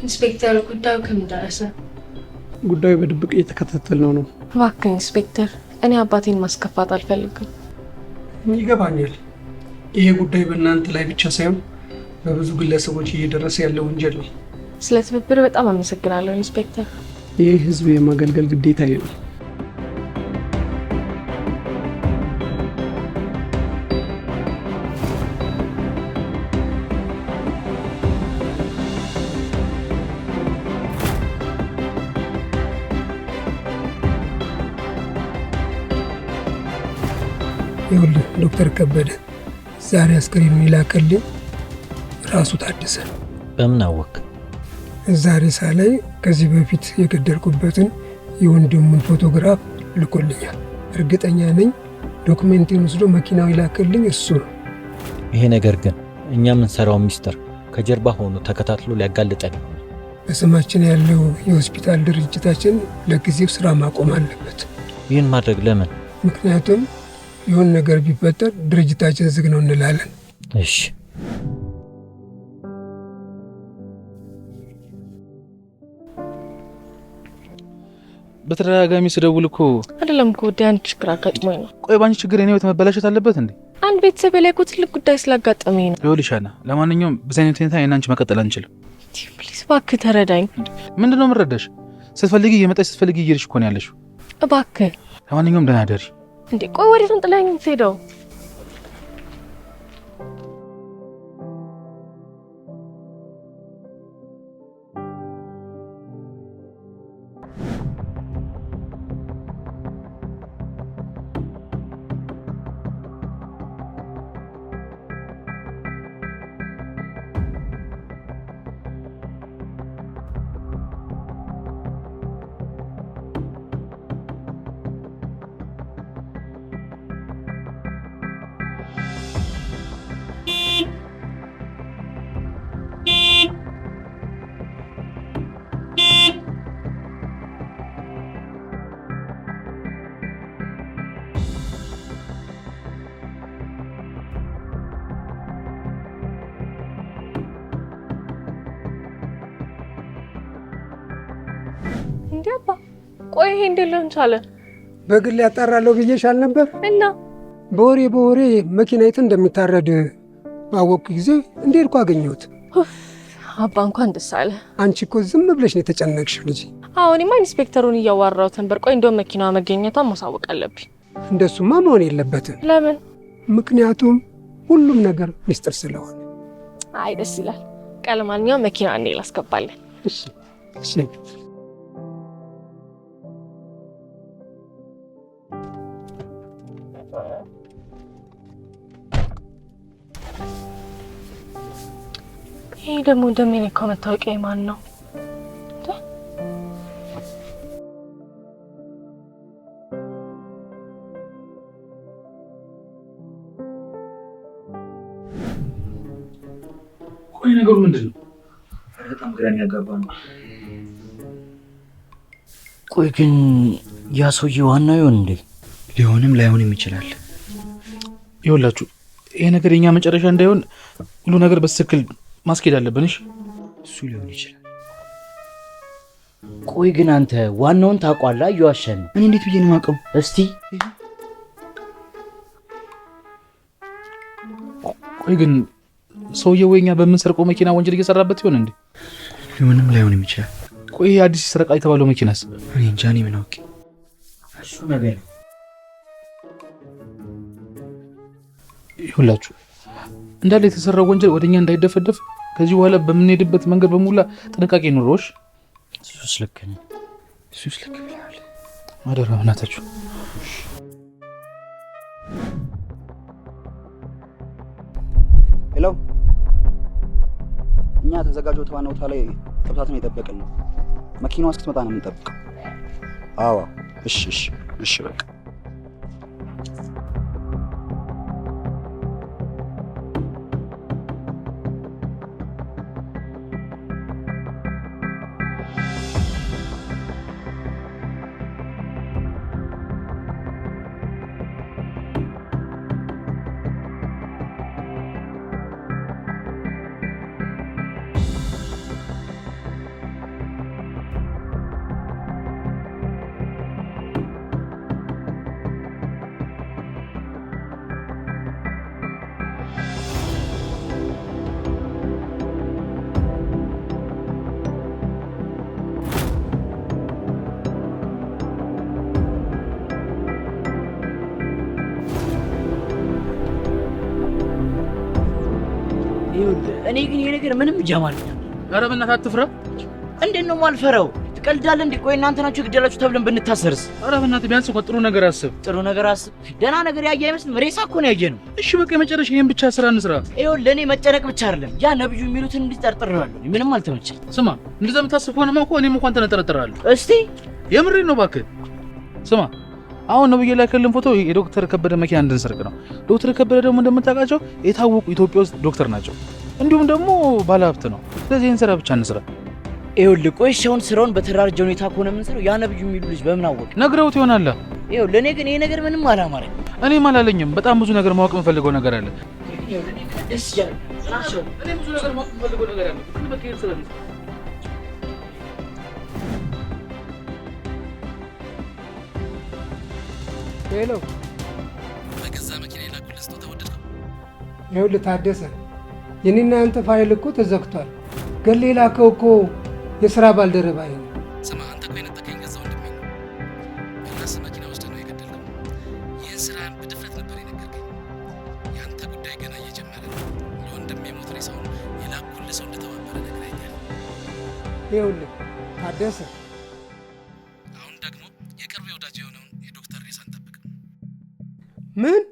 ኢንስፔክተር፣ ጉዳዩ ከምን ደረሰ? ጉዳዩ በድብቅ እየተከታተልነው ነው። እባክህ ኢንስፔክተር፣ እኔ አባቴን ማስከፋት አልፈልግም። ይገባኛል። ይሄ ጉዳይ በእናንተ ላይ ብቻ ሳይሆን በብዙ ግለሰቦች እየደረሰ ያለ ወንጀል ነው። ስለ ትብብር በጣም አመሰግናለሁ ኢንስፔክተር። ይህ ህዝብ የማገልገል ግዴታዬ ነው። ይኸውልህ ዶክተር ከበደ ዛሬ አስክሬኑን ይላከልኝ ራሱ ታደሰ። በምን አወቅ? ዛሬ ሳላይ ከዚህ በፊት የገደልኩበትን የወንድሙን ፎቶግራፍ ልኮልኛል። እርግጠኛ ነኝ ዶክመንቴን ወስዶ መኪናው ይላከልኝ እሱ ነው። ይሄ ነገር ግን እኛ የምንሰራው ሚስጥር ከጀርባ ሆኖ ተከታትሎ ሊያጋልጠን ይሆናል። በስማችን ያለው የሆስፒታል ድርጅታችን ለጊዜው ስራ ማቆም አለበት። ይህን ማድረግ ለምን? ምክንያቱም የሆነ ነገር ቢፈጠር ድርጅታችን ዝግ ነው እንላለን። እሺ በተደጋጋሚ ስደውል እኮ አይደለም እኮ ወዲያ አንድ ችግር አጋጥሞኝ ነው። ቆይ ባንቺ ችግር የኔ ህይወት መበላሸት አለበት እንዴ? አንድ ቤተሰብ ላይ እኮ ትልቅ ጉዳይ ስላጋጠመኝ ነው። ይኸውልሻና ለማንኛውም በዚህ አይነት ሁኔታ እኔና አንቺ መቀጠል አንችልም። ፕሊዝ እባክህ ተረዳኝ። ምንድነው የምረዳሽ? ስትፈልጊ እየመጣሽ ስትፈልጊ እየሄድሽ እኮ ነው ያለሽው። እባክህ ለማንኛውም ደህና ደሪ። እንዴ ቆይ ወዴት ነው ጥለኸኝ የምትሄደው? እንዴ አባ ቆይ ይሄ እንዴት ሊሆን ቻለ? በግል ያጣራለሁ ብዬሽ አልነበር? እና በወሬ መኪና የት እንደሚታረድ ባወቅኩ ጊዜ እንዴት እኮ አገኘሁት። አባ እንኳን ደስ አለ። አንቺ እኮ ዝም ብለሽ ነው የተጨነቅሽው ልጅ። አዎ እኔማ ኢንስፔክተሩን እያዋራሁት ነበር። ቆይ እንደውም መኪናዋ መገኘቷን ማሳወቅ አለብኝ። እንደሱማ መሆን የለበትም። ለምን? ምክንያቱም ሁሉም ነገር ሚስጥር ስለሆነ። አይ ደስ ይላል። ቀለማንኛውም መኪና እኔ ላስገባለን። እሺ እሺ። ይሄ ደግሞ እንደሚነካው መታወቂያ ማን ነው? ቆይ ነገሩ ምንድን ነው? ግራኝ ያጋባ ነው። ቆይ ግን ያ ሰውዬ ዋናው ይሆን እንዴ? ሊሆንም ላይሆንም ይችላል። ይኸውላችሁ ይሄ ነገር የኛ መጨረሻ እንዳይሆን ሁሉ ነገር በትክክል ማስኬድ አለብን። እሱ ሊሆን ይችላል። ቆይ ግን አንተ ዋናውን ታውቋላ? እየዋሸን ነው። እኔ እንዴት ብዬ ነው የማውቀው? እስቲ ቆይ ግን ሰውዬው ወይኛ በምንሰርቀው መኪና ወንጀል እየሰራበት ይሆን እንዴ? ሊሆንም ላይሆንም ይችላል። ቆይ አዲስ ይሰረቃ የተባለው መኪናስ? እኔ እንጃ። እኔ ምን አውቄ። እሱ ነገር ይሁላችሁ እንዳለ የተሰራው ወንጀል ወደኛ እንዳይደፈደፍ ከዚህ በኋላ በምንሄድበት መንገድ በሙላ ጥንቃቄ ኑሮሽ። እሱስ ልክ ነው። እሱስ ልክ ብለሃል። አደራ እናታችሁ። ሄሎ፣ እኛ ተዘጋጀው ተዋና ቦታ ላይ ተብታትን እየጠበቅን ነው። መኪናዋ እስክትመጣ ነው የምንጠብቀው። አዎ፣ እሺ በቃ እኔ ግን ይሄ ነገር ምንም ጀማል። ኧረ በእናትህ አትፍራ። እንዴት ነው የማልፈራው? ትቀልዳለህ እንዴ? ቆይ እናንተ ናችሁ ግደላችሁ ተብለን ብንታሰርስ? ኧረ በእናትህ ቢያንስ እንኳን ጥሩ ነገር አስብ። ጥሩ ነገር አስብ? ደህና ነገር ያየ አይመስልም። ሬሳ እኮ ነው ያየነው። እሺ በቃ የመጨረሻ ይሄን ብቻ ስራ እንስራ። ይኸው ለእኔ መጨነቅ ብቻ አይደለም ያ ነብዩ የሚሉትን እንዲጠርጥራለሁ። ምንም አልተመቸኝ። ስማ እንደዛ የምታስብ ከሆነማ እኮ እኔም እንኳን ተጠረጥራለሁ። እስቲ የምሬን ነው እባክህ። ስማ አሁን ነብዩ ላይ ከልን ፎቶ የዶክተር ከበደ መኪና እንድንሰርቅ ነው። ዶክተር ከበደ ደግሞ እንደምታውቃቸው የታወቁ ኢትዮጵያ ውስጥ ዶክተር ናቸው። እንዲሁም ደግሞ ባለሀብት ነው። ስለዚህ ይህን ስራ ብቻ እንስራ። ይኸውልህ ቆይ አሁን ስራውን በተደራጀ ሁኔታ ከሆነ የምንሰራው ያ ነብዩ የሚሉ ልጅ በምን አወቅ? ነግረውት ይሆናል። ይኸው ለእኔ ግን ይሄ ነገር ምንም አላማረኝ። እኔም አላለኝም። በጣም ብዙ ነገር ማወቅ የምፈልገው ነገር አለ። ደስ ይላል። እኔ ብዙ ነገር ማወቅ የምፈልገው ነገር አለ። በቃ ይሄን ስራ ሄሎ፣ በገዛ መኪና የላኩልህ ስጦታ ወደድከው? ይኸውልህ ታደሰ፣ የኔና ያንተ ፋይል እኮ ተዘግቷል። ግን ሌላከው እኮ የሥራ ባልደረባዬ ነው። ስማ አንተ እኮ የነጠቀኝ ገዛ ወንድሜ ነው። በራስህ መኪና ወስደህ ነው የገደልከው። ይህን ስራህን በድፍረት ነበር የነገርከኝ። የአንተ ጉዳይ ገና እየጀመረ ነው። ለወንድሜ ሞት ሬሳውን የላኩልህ ሰው እንደተባበረ ነግረኸኛል። ይኸውልህ ታደሰ፣ አሁን ደግሞ የቅርብ ወዳጅ የሆነውን የዶክተር ሬሳን ጠብቅ። ምን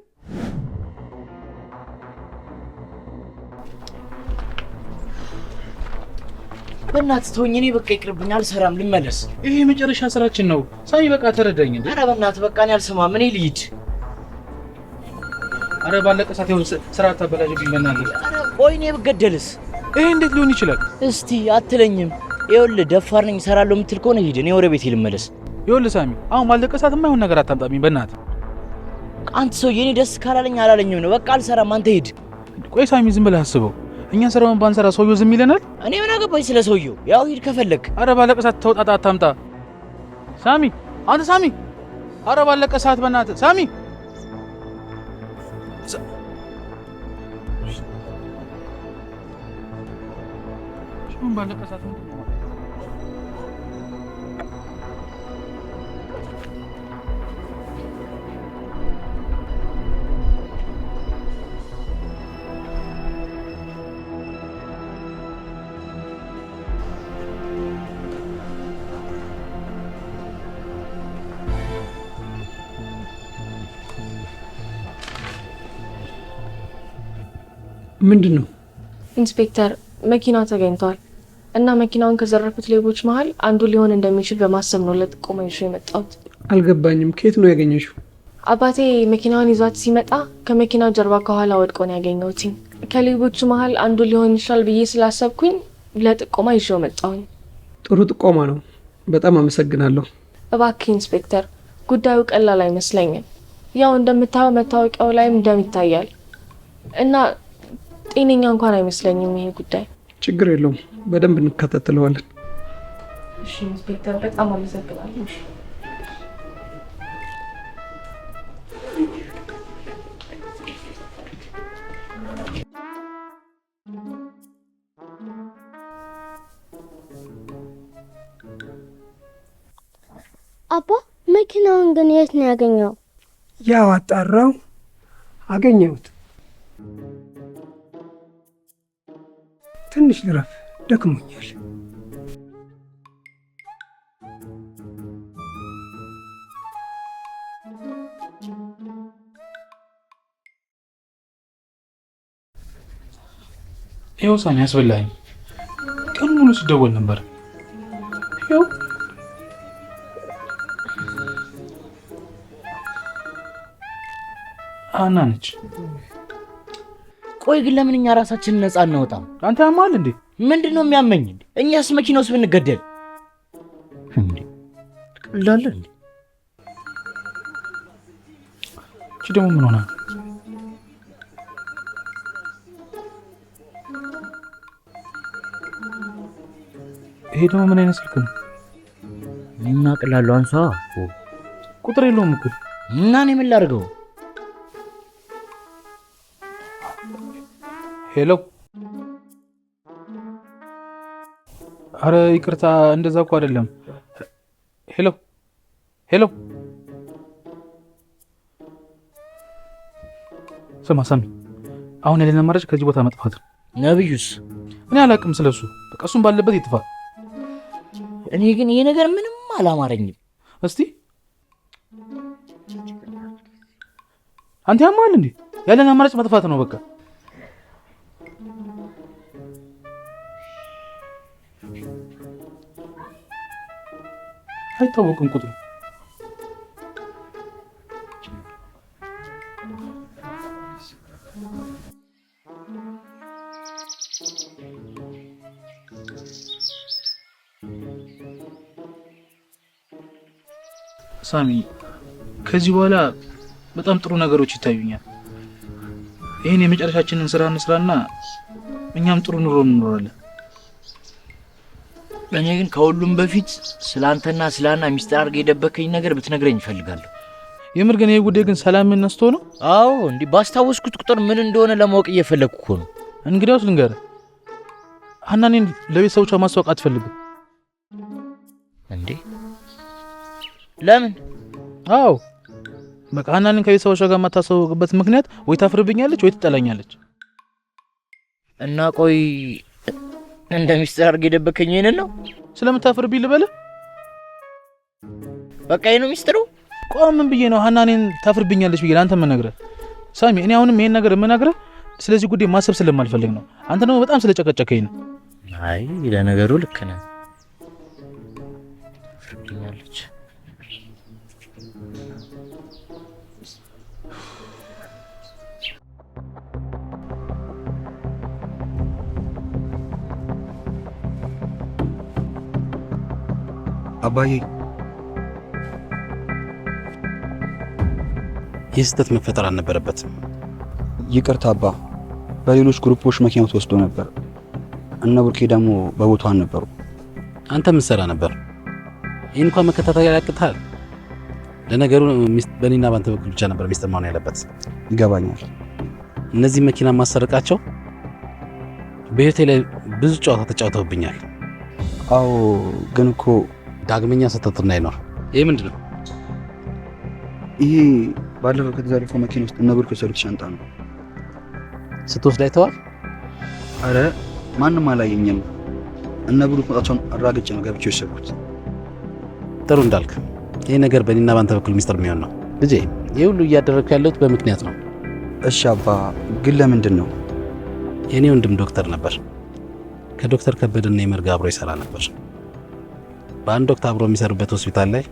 በእናትህ ተወኝ። እኔ በቃ ይቅርብኝ፣ አልሰራም፣ ልመለስ። ይሄ የመጨረሻ ስራችን ነው። ሳሚ በቃ ተረዳኝ እንዴ። ኧረ በእናትህ በቃ እኔ አልሰማም። እኔ ልሂድ። ኧረ ባለቀ ሰዓት ይሁን ስራ አታበላሽብኝ በእናትህ። ኧረ ቆይ እኔ ብገደልስ? ይሄ እንዴት ሊሆን ይችላል? እስቲ አትለኝም? ይኸውልህ ደፋር ነኝ እሰራለሁ የምትል ከሆነ ሂድ። እኔ ወደ ቤቴ ልመለስ። ይኸውልህ ሳሚ አሁን ባለቀ ሰዓት የማይሆን ነገር አታምጣብኝ በእናትህ። አንተ ሰውዬ እኔ ደስ ካላለኝ አላለኝም ነው። በቃ አልሰራም፣ አንተ ሂድ። ቆይ ሳሚ ዝም ብለህ አስበው። እኛ ስራውን ባንሰራ ሰውየው ዝም ይለናል? እኔ ምን አገባኝ ስለ ሰውየው? ያው ሂድ ከፈለክ። አረ ባለቀ ሰዓት ተውጣጣ አታምጣ። ሳሚ አንተ ሳሚ፣ አረ ባለቀ ሰዓት በእናትህ ሳሚ። ባለቀ ሰዓት ምንድን ነው? ኢንስፔክተር መኪና ተገኝቷል እና መኪናውን ከዘረፉት ሌቦች መሀል አንዱ ሊሆን እንደሚችል በማሰብ ነው ለጥቆማ ይዤ የመጣሁት። አልገባኝም። ከየት ነው ያገኘሽው? አባቴ መኪናውን ይዟት ሲመጣ ከመኪናው ጀርባ ከኋላ ወድቆ ነው ያገኘሁት። ከሌቦቹ መሀል አንዱ ሊሆን ይችላል ብዬ ስላሰብኩኝ ለጥቆማ ይዤው መጣሁኝ። ጥሩ ጥቆማ ነው። በጣም አመሰግናለሁ። እባክህ ኢንስፔክተር፣ ጉዳዩ ቀላል አይመስለኝም። ያው እንደምታየው መታወቂያው ላይም ደም ይታያል እና ጤነኛ እንኳን አይመስለኝም ይሄ ጉዳይ። ችግር የለውም፣ በደንብ እንከታተለዋለን። እሺ ኢንስፔክተር፣ በጣም አመሰግናለሁ። አባ መኪናውን ግን የት ነው ያገኘው? ያው አጣራው አገኘሁት። ትንሽ ልረፍ፣ ደክሞኛል። ይኸው ሳሚ ያስበላኝ። ቀን ሙሉ ሲደወል ነበር። ይኸው አና ነች። ቆይ ግን ለምን እኛ ራሳችንን ነፃ እናወጣም? አንተ ያማል እንዴ? ምንድነው የሚያመኝ እንዴ? እኛስ መኪና ውስጥ ብንገደል እንዴ? ቀላል እንዴ? እቺ ደግሞ ምን ሆነ? ይሄ ደግሞ ምን አይነት ስልክ ነው? እና ቀላሉ አንሳ ቁጥር የለውም እኮ። እና እኔ ምን ላድርገው? ሄሎ። አረ ይቅርታ፣ እንደዛ እኮ አይደለም። ሄሎ ሄሎ። ስማ ሳሚ፣ አሁን ያለን አማራጭ ከዚህ ቦታ መጥፋት ነው። ነብዩስ? እኔ አላውቅም ስለሱ። በቃ እሱም ባለበት ይጥፋ። እኔ ግን ይሄ ነገር ምንም አላማረኝም። እስቲ አንተ ያማል እንዴ? ያለን አማራጭ መጥፋት ነው በቃ። አይታወቅም ቁጥሩ። ሳሚ፣ ከዚህ በኋላ በጣም ጥሩ ነገሮች ይታዩኛል። ይሄን የመጨረሻችንን ስራ እንስራና እኛም ጥሩ ኑሮ እንኖራለን። እኔ ግን ከሁሉም በፊት ስላንተና ስላና ሚስጥር አድርገህ የደበከኝ ነገር ብትነግረኝ እፈልጋለሁ። የምር ግን ይሄ ጉዳይ ግን ሰላም ነስቶ ነው? አዎ፣ እንዲህ ባስታወስኩት ቁጥር ምን እንደሆነ ለማወቅ እየፈለግኩ እኮ ነው። እንግዲያውስ ልንገርህ፣ ሀናኔን ለቤተሰቦቿ ማስታወቅ አትፈልግም እንዴ? ለምን? አዎ በቃ ሀናኔን ከቤተሰቦቿ ጋር የማታስተዋውቅበት ምክንያት ወይ ታፍርብኛለች ወይ ትጠላኛለች። እና ቆይ እንደ ሚስጥር አድርገህ የደበከኝ ይሄንን ነው? ስለምታፍርብኝ ልበልህ? በቃ ይሄ ነው ሚስጥሩ? ቆይ ምን ብዬ ነው ሀናኔን ታፍርብኛለች ብዬ ለአንተ የምነግርህ? ሳሚ፣ እኔ አሁንም ይሄን ነገር የምነግርህ ስለዚህ ጉዳይ ማሰብ ስለማልፈልግ ነው። አንተ ደግሞ በጣም ስለጨቀጨከኝ ነው። አይ ለነገሩ ልክ ነህ። ታፍርብኛለች። አባዬ ይህ ስህተት መፈጠር አልነበረበትም። ይቅርታ አባ። በሌሎች ግሩፖች መኪናው ተወስዶ ነበር። እነ ቡርኬ ደግሞ በቦታው አልነበሩ። አንተ ምን ሰራ ነበር? ይህን እንኳን መከታተል ያቅታል። ለነገሩ በእኔና ባንተ በኩል ብቻ ነበር ሚስጥር መሆን ያለበት። ይገባኛል። እነዚህ መኪና ማሰረቃቸው በህይወቴ ላይ ብዙ ጨዋታ ተጫውተውብኛል። አዎ፣ ግን እኮ ዳግመኛ ስህተት እንዳይኖር። ይሄ ምንድን ነው? ይሄ ባለፈው ከተዘረፈው መኪና ውስጥ እነ ቡርኬ የወሰዱት ሻንጣ ነው። ስትወስድ አይተዋል? አረ ማንም አላየኝም። እነ ቡርኬ መጣቸውን አራግጬ ነው ገብቼ የወሰድኩት። ጥሩ እንዳልክ። ይሄ ነገር በእኔና ባንተ በኩል ሚስጥር የሚሆን ነው። ልጄ፣ ይህ ሁሉ እያደረግኩ ያለሁት በምክንያት ነው። እሺ አባ፣ ግን ለምንድን ነው? የኔ ወንድም ዶክተር ነበር። ከዶክተር ከበደና የመርጋ አብሮ ይሰራ ነበር። በአንድ ወቅት አብሮ የሚሰሩበት ሆስፒታል ላይ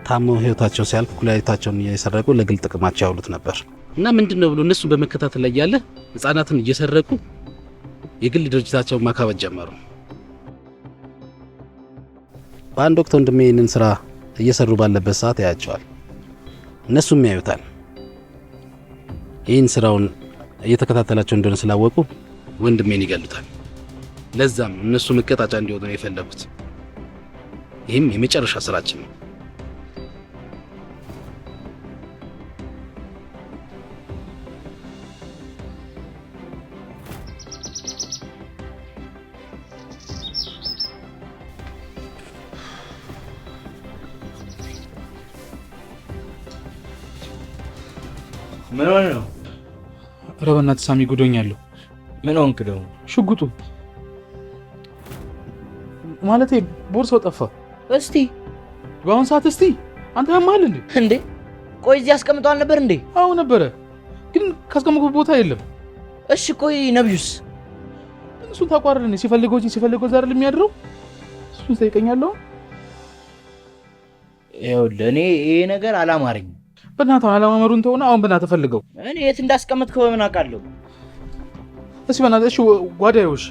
ታመው ህይወታቸው ሲያልፍ ኩላሊታቸውን እየሰረቁ ለግል ጥቅማቸው ያውሉት ነበር እና ምንድነው ብሎ እነሱን በመከታተል ላይ ያለ ህፃናትን እየሰረቁ የግል ድርጅታቸውን ማካበት ጀመሩ። በአንድ ወቅት ወንድሜ ይህንን ስራ እየሰሩ ባለበት ሰዓት ያያቸዋል። እነሱም ያዩታል። ይህን ስራውን እየተከታተላቸው እንደሆነ ስላወቁ ወንድሜን ይገሉታል። ለዛም እነሱ መቀጣጫ እንዲሆኑ ነው የፈለጉት። ይህም የመጨረሻ ስራችን ነው። ምን ሆነ ነው? ኧረ በእናትህ ሳሚ ጉዶኛለሁ። ምን ሆንክ ደግሞ? ሽጉጡ ማለቴ ቦርሳው ጠፋ። እስቲ በአሁን ሰዓት እስቲ አንተ ያማል እንዴ? እንዴ ቆይ እዚህ አስቀምጧል ነበር እንዴ? አዎ ነበረ፣ ግን ካስቀመጥኩት ቦታ የለም። እሺ ቆይ ነብዩስ? እሱን ታቋርደኝ። ሲፈልገው ዛሬ የሚያድረው እሱን ጠይቀኛለሁ። ይኸውልህ እኔ ይሄ ነገር አላማረኝም። በእናትህ አላማመሩን ተውና አሁን በእናትህ ፈልገው። እኔ የት እንዳስቀመጥከው በምን አውቃለሁ? እስኪ በእናትህ እሺ፣ ጓዳዬሽ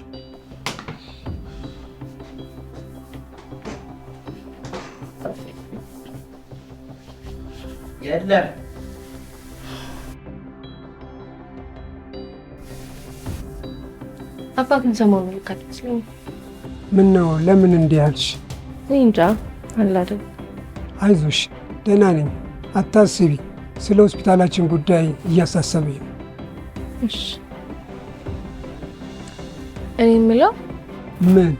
የለም። አባትን ሰሞኑን ልካት መስሎኝ። ምን ነው ለምን እንዲህ አልሽ? እንጃ አላደም። አይዞሽ ደህና ነኝ፣ አታስቢ። ስለ ሆስፒታላችን ጉዳይ እያሳሰበኝ ነው። እሺ እኔ የምለው ምን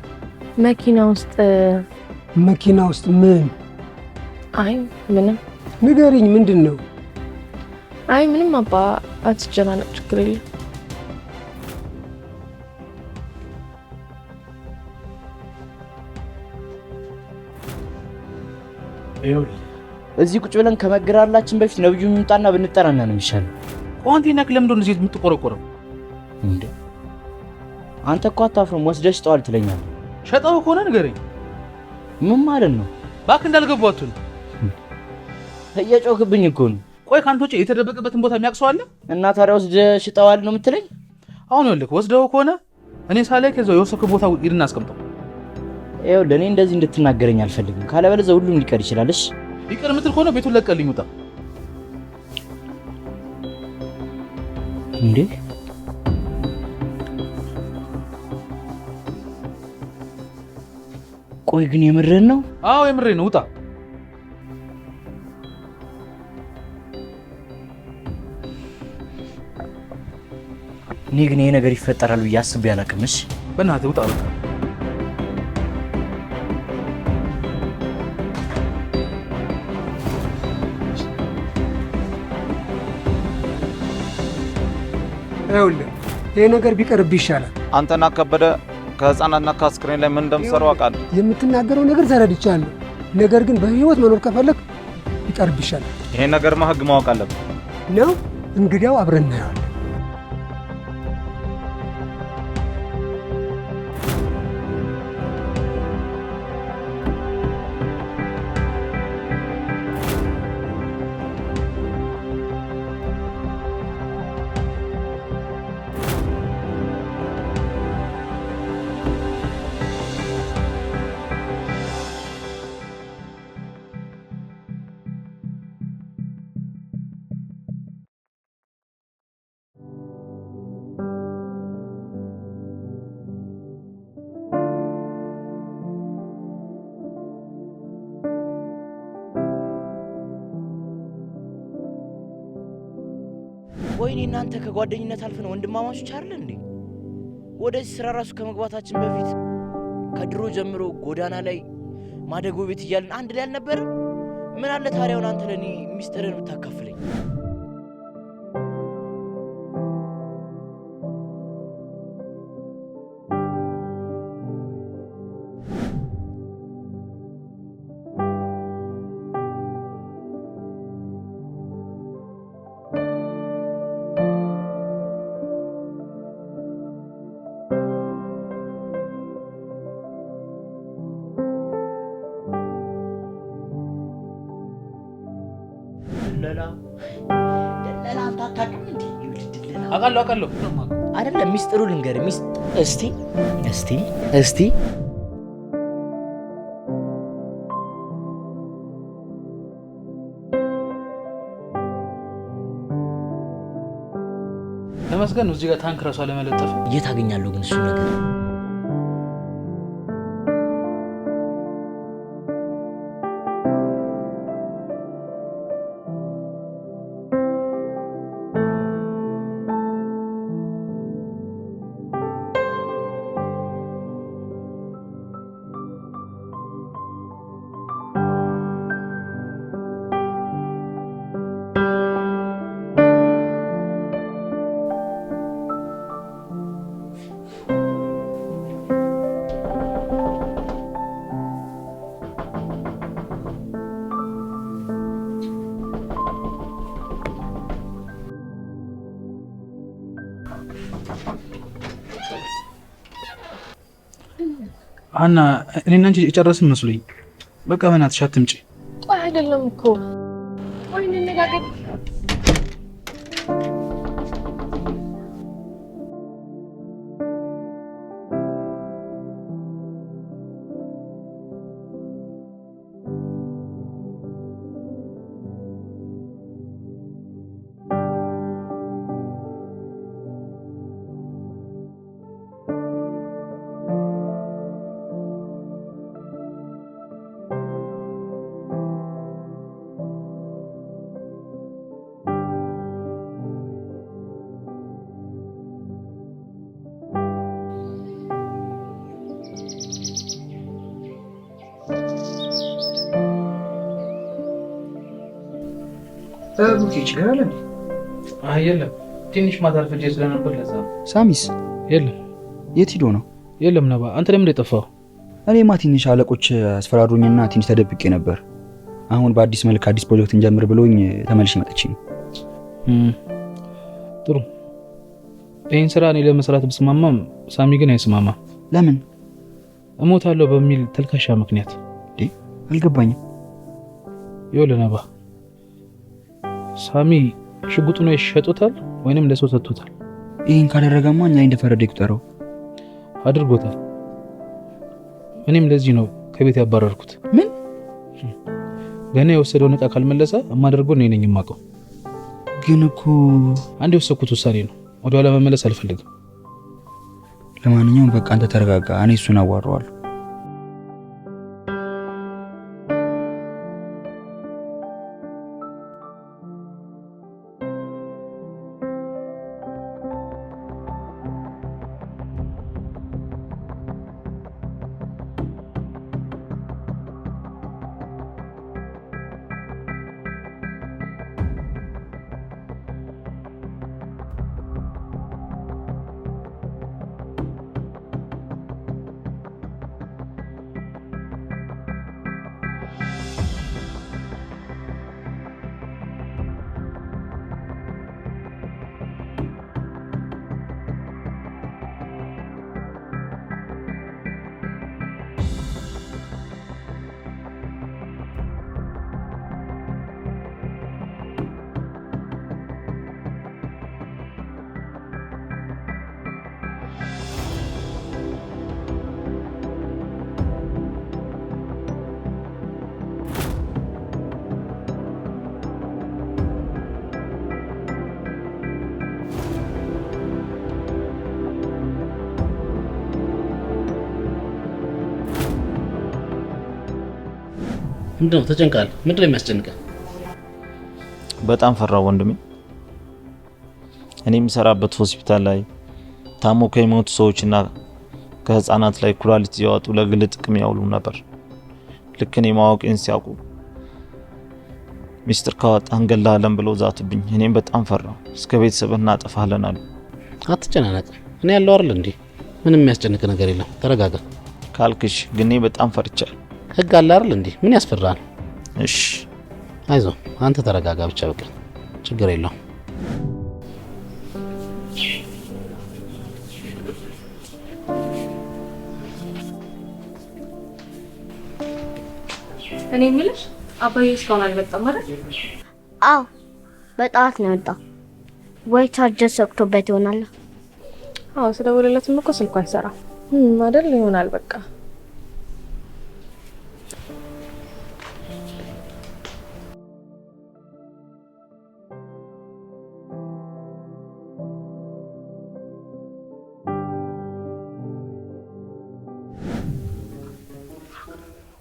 መኪና ውስጥ ምን? አይ ምንም። ንገሪኝ፣ ምንድን ነው? አይ ምንም አባ፣ አትጨናነቅ፣ ችግር የለም። ይኸውልህ እዚህ ቁጭ ብለን ከመገራላችን በፊት ነብዩ ይምጣና ብንጠራና ነው የሚሻለው። ቋንቴና ለምንድን ነው እዚህ የምትቆረቆረው እንዴ? አንተ እኮ አታፍርም። ወስደሽ ጠዋል ትለኛለህ። ሸጠው ከሆነ ንገረኝ። ምን ማለት ነው? እባክህ እንዳልገባሁት ነው። እየጮህብኝ እኮ ነው። ቆይ ካንተ ውጪ የተደበቀበትን ቦታ የሚያውቅ ሰው አለ? እና ታዲያ ወስደሽ ጠዋል ነው የምትለኝ? አሁን ይኸውልህ ወስደው ከሆነ እኔ ሳላይ ከዛው የወሰድከው ቦታ ሂድና አስቀምጠው። ይኸውልህ እኔ እንደዚህ እንድትናገረኝ አልፈልግም። ካለበለዚያ ሁሉም ሊቀር ይችላል። እሺ ሊቀር የምትል ከሆነ ቤቱን ለቀልኝ ውጣ። እንዴ ቆይ ግን የምርህን ነው? አዎ የምሬን ነው። ውጣ። እኔ ግን ይሄ ነገር ይፈጠራል ብዬ አስቤ አላውቅም። እሺ በእናትህ ውጣ። በቃ ይኸውልህ ይሄ ነገር ቢቀርብ ይሻላል። አንተና ከበደ ከህፃናትና ከአስክሬን ላይ ምን እንደምትሰሩ አውቃለሁ። የምትናገረው ነገር ተረድቻለሁ። ነገር ግን በህይወት መኖር ከፈለክ ቢቀርብ ይሻላል። ይሄን ነገርማ ህግ ማወቅ አለብህ ነው። እንግዲያው አብረን እናየዋለን። ወይኔ እናንተ ከጓደኝነት አልፈን ወንድማማቾች አይደል እንዴ? ወደዚህ ስራ ራሱ ከመግባታችን በፊት ከድሮ ጀምሮ ጎዳና ላይ ማደጎ ቤት እያልን አንድ ላይ አልነበረም? ምን አለ ታዲያውን አንተ ለኔ ሚስጥርን ብታካፍለኝ? አውቃለሁ አይደለም ሚስጥሩ ልንገር እስቲ ለመስገን ነው እዚህ ጋር ታንክ ራሷ ለመለጠፍ የት አገኛለሁ ግን እሱ ነገር አና እኔና አንቺ የጨረስን መስሎኝ። በቃ በእናትሽ አትምጪ። ቆይ አይደለም እኮ ወይ እንነጋገር። ቡኪ ችግር አለ? የለም ትንሽ ማታር ፍጄ ስለነበር ለዛ። ሳሚስ የለም። የት ሄዶ ነው? የለም ነባ። አንተ ለምን የጠፋው? እኔማ ትንሽ አለቆች አስፈራሩኝና ትንሽ ተደብቄ ነበር። አሁን በአዲስ መልክ አዲስ ፕሮጀክት እንጀምር ብሎኝ ተመልሼ መጥቼ ነው። ጥሩ። ይሄን ስራ እኔ ለመስራት ብስማማም ሳሚ ግን አይስማማም። ለምን? እሞታለሁ በሚል ተልካሻ ምክንያት። አልገባኝም። ይኸውልህ ነባ፣ ሳሚ ሽጉጡን ይሸጡታል ወይንም ለሰው ሰጥቶታል። ይሄን ካደረገማ እኛ እንደፈረደ ይቁጠረው። አድርጎታል። እኔም ለዚህ ነው ከቤት ያባረርኩት። ምን? ገና የወሰደውን ዕቃ ካልመለሰ የማደርገው እኔ ነኝ የማውቀው። ግን እኮ አንድ የወሰድኩት ውሳኔ ነው። ወደኋላ መመለስ አልፈልግም። ለማንኛውም በቃ አንተ ተረጋጋ። እኔ እሱን አዋራዋለሁ። ምንድነው ተጨንቃል? ምንድነው የሚያስጨንቀው? በጣም ፈራው ወንድሜ። እኔ የምሰራበት ሆስፒታል ላይ ታሞ ከሞቱ ሰዎችና ከህፃናት ላይ ኩላሊት ያወጡ ለግል ጥቅም ያውሉ ነበር። ልክ እኔ ማወቄን ሲያውቁ ሚስጥር ካወጣን እንገላለን ብለው ዛቱብኝ። እኔም በጣም ፈራው። እስከ ቤተሰብና እናጠፋለን አሉ። አትጨናነቅ፣ እኔ ያለው አይደል እንዴ? ምንም የሚያስጨንቅ ነገር የለም። ተረጋጋ። ካልክሽ ግን እኔ በጣም ፈርቻለሁ። ህግ አለ አይደል እንዴ? ምን ያስፈራል? እሺ አይዞህ፣ አንተ ተረጋጋ ብቻ በቃ፣ ችግር የለውም። እኔ የምልሽ አባዬ እስካሁን አልመጣም አይደል? አዎ በጠዋት ነው የወጣው። ወይ ቻርጀር ሰክቶበት ይሆናል። አዎ ስደውልለትም እኮ ስልኩ አይሰራም አይደል? ይሆናል በቃ።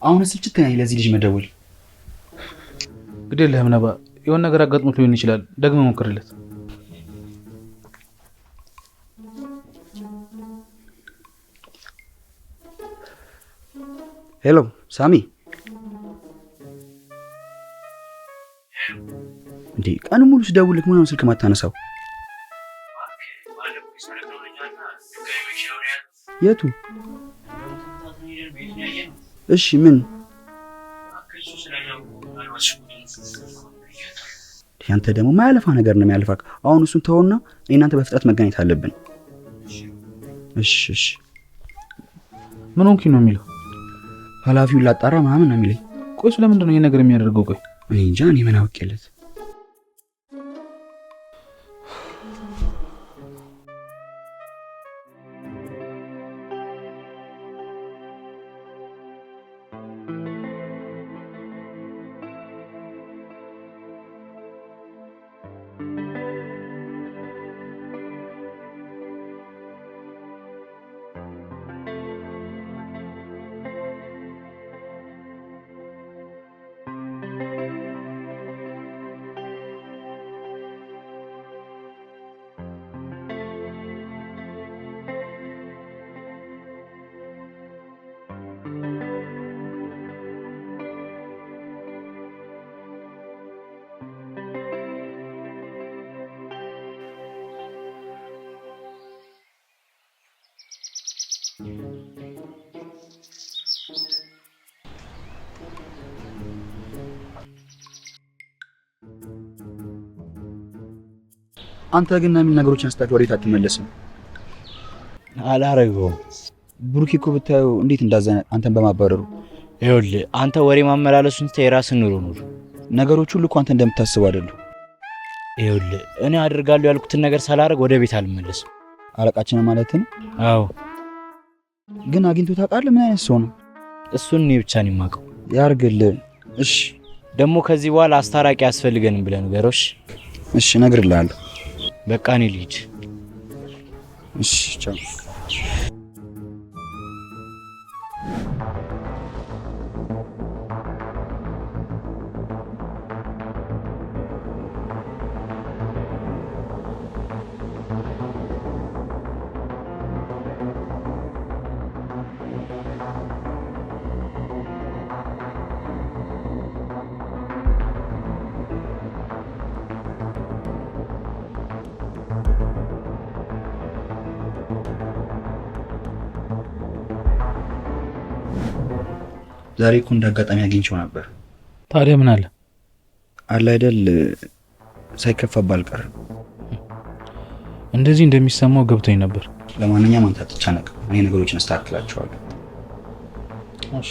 አሁን ስልችት ነኝ ለዚህ ልጅ መደወል። ግዴ ለህም ነባ የሆነ ነገር አጋጥሞት ሊሆን ይችላል። ደግመህ ሞክርለት። ሄሎ ሳሚ። እንዴ ቀን ሙሉ ስደውልልህ ምን ነው ስልክ ማታነሳው? የቱ? እሺ ምን? ያንተ ደግሞ ማያለፋ ነገር ነው የሚያልፋ። አሁን እሱን ተውና እናንተ በፍጥነት መገናኘት አለብን። እሺ ምን ሆንኪ ነው የሚለው? ኃላፊውን ላጣራ ምናምን ነው የሚለኝ። ቆይ ስለምንድን ነው ይሄ ነገር የሚያደርገው? ቆይ እኔ እንጃ። እኔ ምን አውቄለት? አንተ ግን ምን ነገሮችን አስተካክል። ወዴት አትመለስም? አላረገውም። ብሩክ እኮ ብታየው እንዴት እንዳዘነ አንተን በማባረሩ። ይኸውልህ አንተ ወሬ ማመላለሱን ትተህ የራስን ኑሮ ኑር። ነገሮች ሁሉ እኮ አንተ እንደምታስበው አይደሉም። ይኸውልህ እኔ አድርጋለሁ ያልኩትን ነገር ሳላረግ ወደ ቤት አልመለስም። አለቃችን ማለት ነው? አዎ። ግን አግኝቶ ታውቃለህ? ምን አይነት ሰው ነው? እሱን እኔ ብቻ ነኝ የማውቀው። ያርግልህ። እሺ ደግሞ ከዚህ በኋላ አስታራቂ ያስፈልገንም ብለህ ንገሮሽ። እሺ እነግርልሃለሁ። በቃ እኔ ልሂድ። እሺ ቻው። ዛሬ እኮ እንዳጋጣሚ አግኝቼው ነበር። ታዲያ ምን አለ? አለ አይደል ሳይከፋብ አልቀረም። እንደዚህ እንደሚሰማው ገብቶኝ ነበር። ለማንኛውም አንተ አትጨነቅ፣ እኔ ነገሮችን አስተካክላቸዋለሁ። እሺ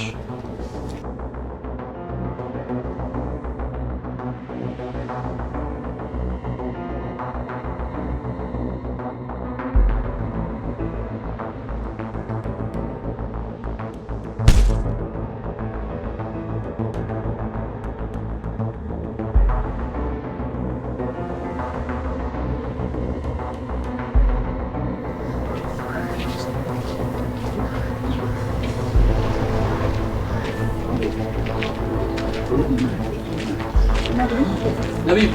ነቢብ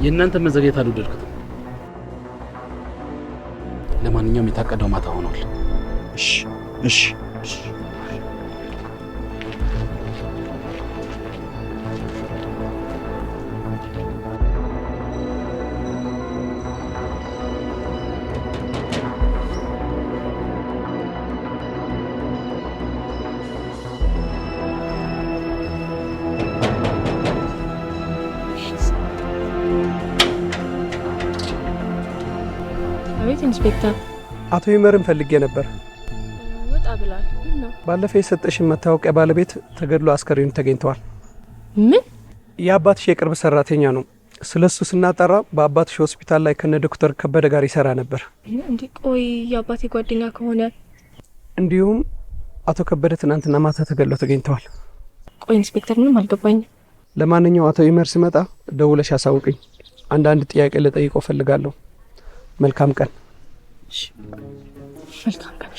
የእናንተ መዘግየት አልወደድኩትም። ለማንኛውም የታቀደው ማታ ሆኗል። እሺ እሺ ኢንስፔክተር አቶ ይመርን ፈልጌ ነበር። ወጣ ብሏል። ባለፈው የሰጠሽን መታወቂያ ባለቤት ተገድሎ አስከሬኑ ተገኝተዋል። ምን? የአባትሽ የቅርብ ሰራተኛ ነው። ስለሱ ስናጠራ በአባትሽ ሆስፒታል ላይ ከነ ዶክተር ከበደ ጋር ይሰራ ነበር። እንዴ ቆይ የአባቴ ጓደኛ ከሆነ? እንዲሁም አቶ ከበደ ትናንትና ማታ ተገለው ተገኝተዋል። ቆይ ኢንስፔክተር፣ ምንም አልገባኝም። ለማንኛውም አቶ ይመር ሲመጣ ደውለሽ አሳውቅኝ። አንዳንድ ጥያቄ ልጠይቀው ፈልጋለሁ። መልካም ቀን። መልካም ቀን።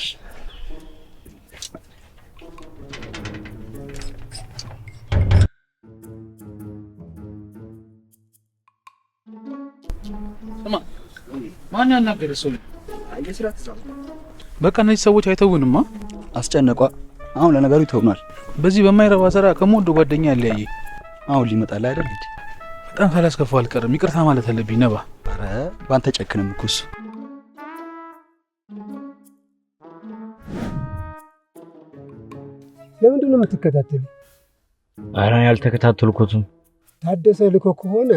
ማን ያናገረ ሰው? በቃ እነዚህ ሰዎች አይተውንማ። አስጨነቋ። አሁን ለነገሩ ይተውናል። በዚህ በማይረባ ስራ ከሞዶ ጓደኛ ያለያየ አሁን ሊመጣል አይደል? በጣም ካላስከፋው አልቀርም። ይቅርታ ማለት አለብኝ ነባ። ኧረ ባንተ ጨክንም እኮ እሱ። ለምንድን ነው የምትከታተሉ? ኧረ ያልተከታተልኩትም። ታደሰ ልኮ ከሆነ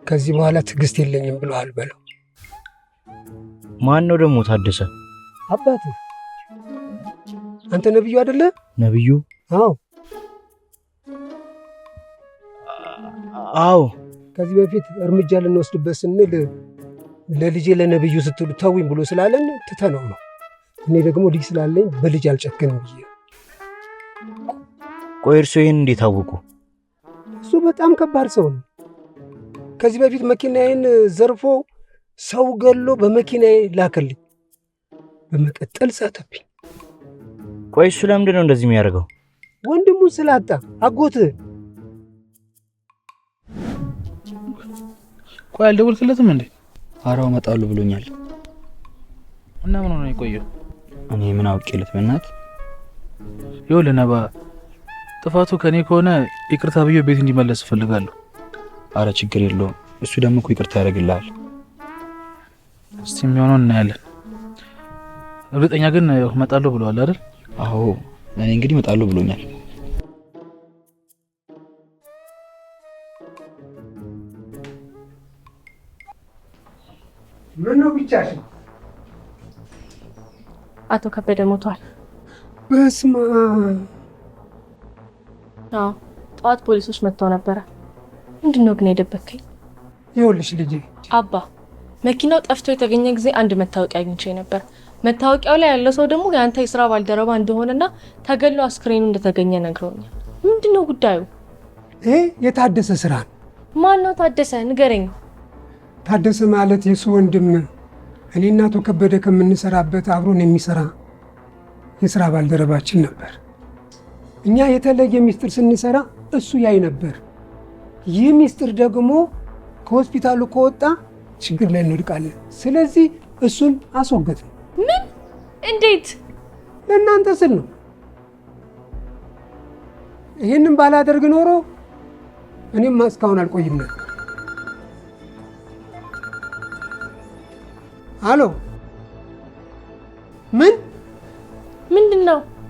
ከዚህ በኋላ ትዕግስት የለኝም ብለዋል በለው። ማን ነው ደግሞ ታደሰ? አባትህ። አንተ ነብዩ አይደለ? ነብዩ? አዎ አዎ። ከዚህ በፊት እርምጃ ልንወስድበት ስንል ለልጄ ለነብዩ ስትሉ ተውኝ ብሎ ስላለን ትተነው ነው። እኔ ደግሞ ልጅ ስላለኝ በልጅ አልጨክንም ብዬ። ቆይ እርሶ ይህን እንዴት አወቁ? እሱ በጣም ከባድ ሰው ነው። ከዚህ በፊት መኪናዬን ዘርፎ ሰው ገሎ በመኪናዬ ላከልኝ። በመቀጠል ሳተብኝ። ቆይ እሱ ለምንድን ነው እንደዚህ የሚያደርገው? ወንድሙን ስላጣ። አጎትህ። ቆይ አልደወልክለትም እንዴ? አራው መጣሉ ብሎኛል። እና ምን ሆነ የቆየው? እኔ ምን አውቄለት በእናት። ይኸውልህ ነባ፣ ጥፋቱ ከኔ ከሆነ ይቅርታ ብዬ ቤት እንዲመለስ እፈልጋለሁ። አረ ችግር የለውም። እሱ ደግሞ እኮ ይቅርታ ያደርግልሃል። እስቲ የሚሆነው እናያለን። እርግጠኛ ግን እመጣለሁ ብለዋል አይደል? አዎ እኔ እንግዲህ እመጣለሁ ብሎኛል። ምን ነው ብቻሽን? አቶ ከበደ ሞቷል። በስማ አዎ ጠዋት ፖሊሶች መጥተው ነበረ። ምንድነው ግን የደበከኝ? ይኸውልሽ ልጄ፣ አባ መኪናው ጠፍቶ የተገኘ ጊዜ አንድ መታወቂያ አግኝቼ ነበር። መታወቂያው ላይ ያለው ሰው ደግሞ የአንተ የስራ ባልደረባ እንደሆነና ተገሎ አስክሬኑ እንደተገኘ ነግረውኛል። ምንድነው ጉዳዩ? ይሄ የታደሰ ስራ ነው። ማን ነው ታደሰ? ንገረኝ። ታደሰ ማለት የሱ ወንድም፣ እኔና አቶ ከበደ ከምንሰራበት አብሮን የሚሰራ የስራ ባልደረባችን ነበር። እኛ የተለየ ሚስጥር ስንሰራ እሱ ያይ ነበር። ይህ ሚስጥር ደግሞ ከሆስፒታሉ ከወጣ ችግር ላይ እንወድቃለን። ስለዚህ እሱን አስወገድ። ምን? እንዴት? ለእናንተ ስል ነው። ይህንን ባላደርግ ኖሮ እኔም እስካሁን አልቆይም ነበር። አሎ፣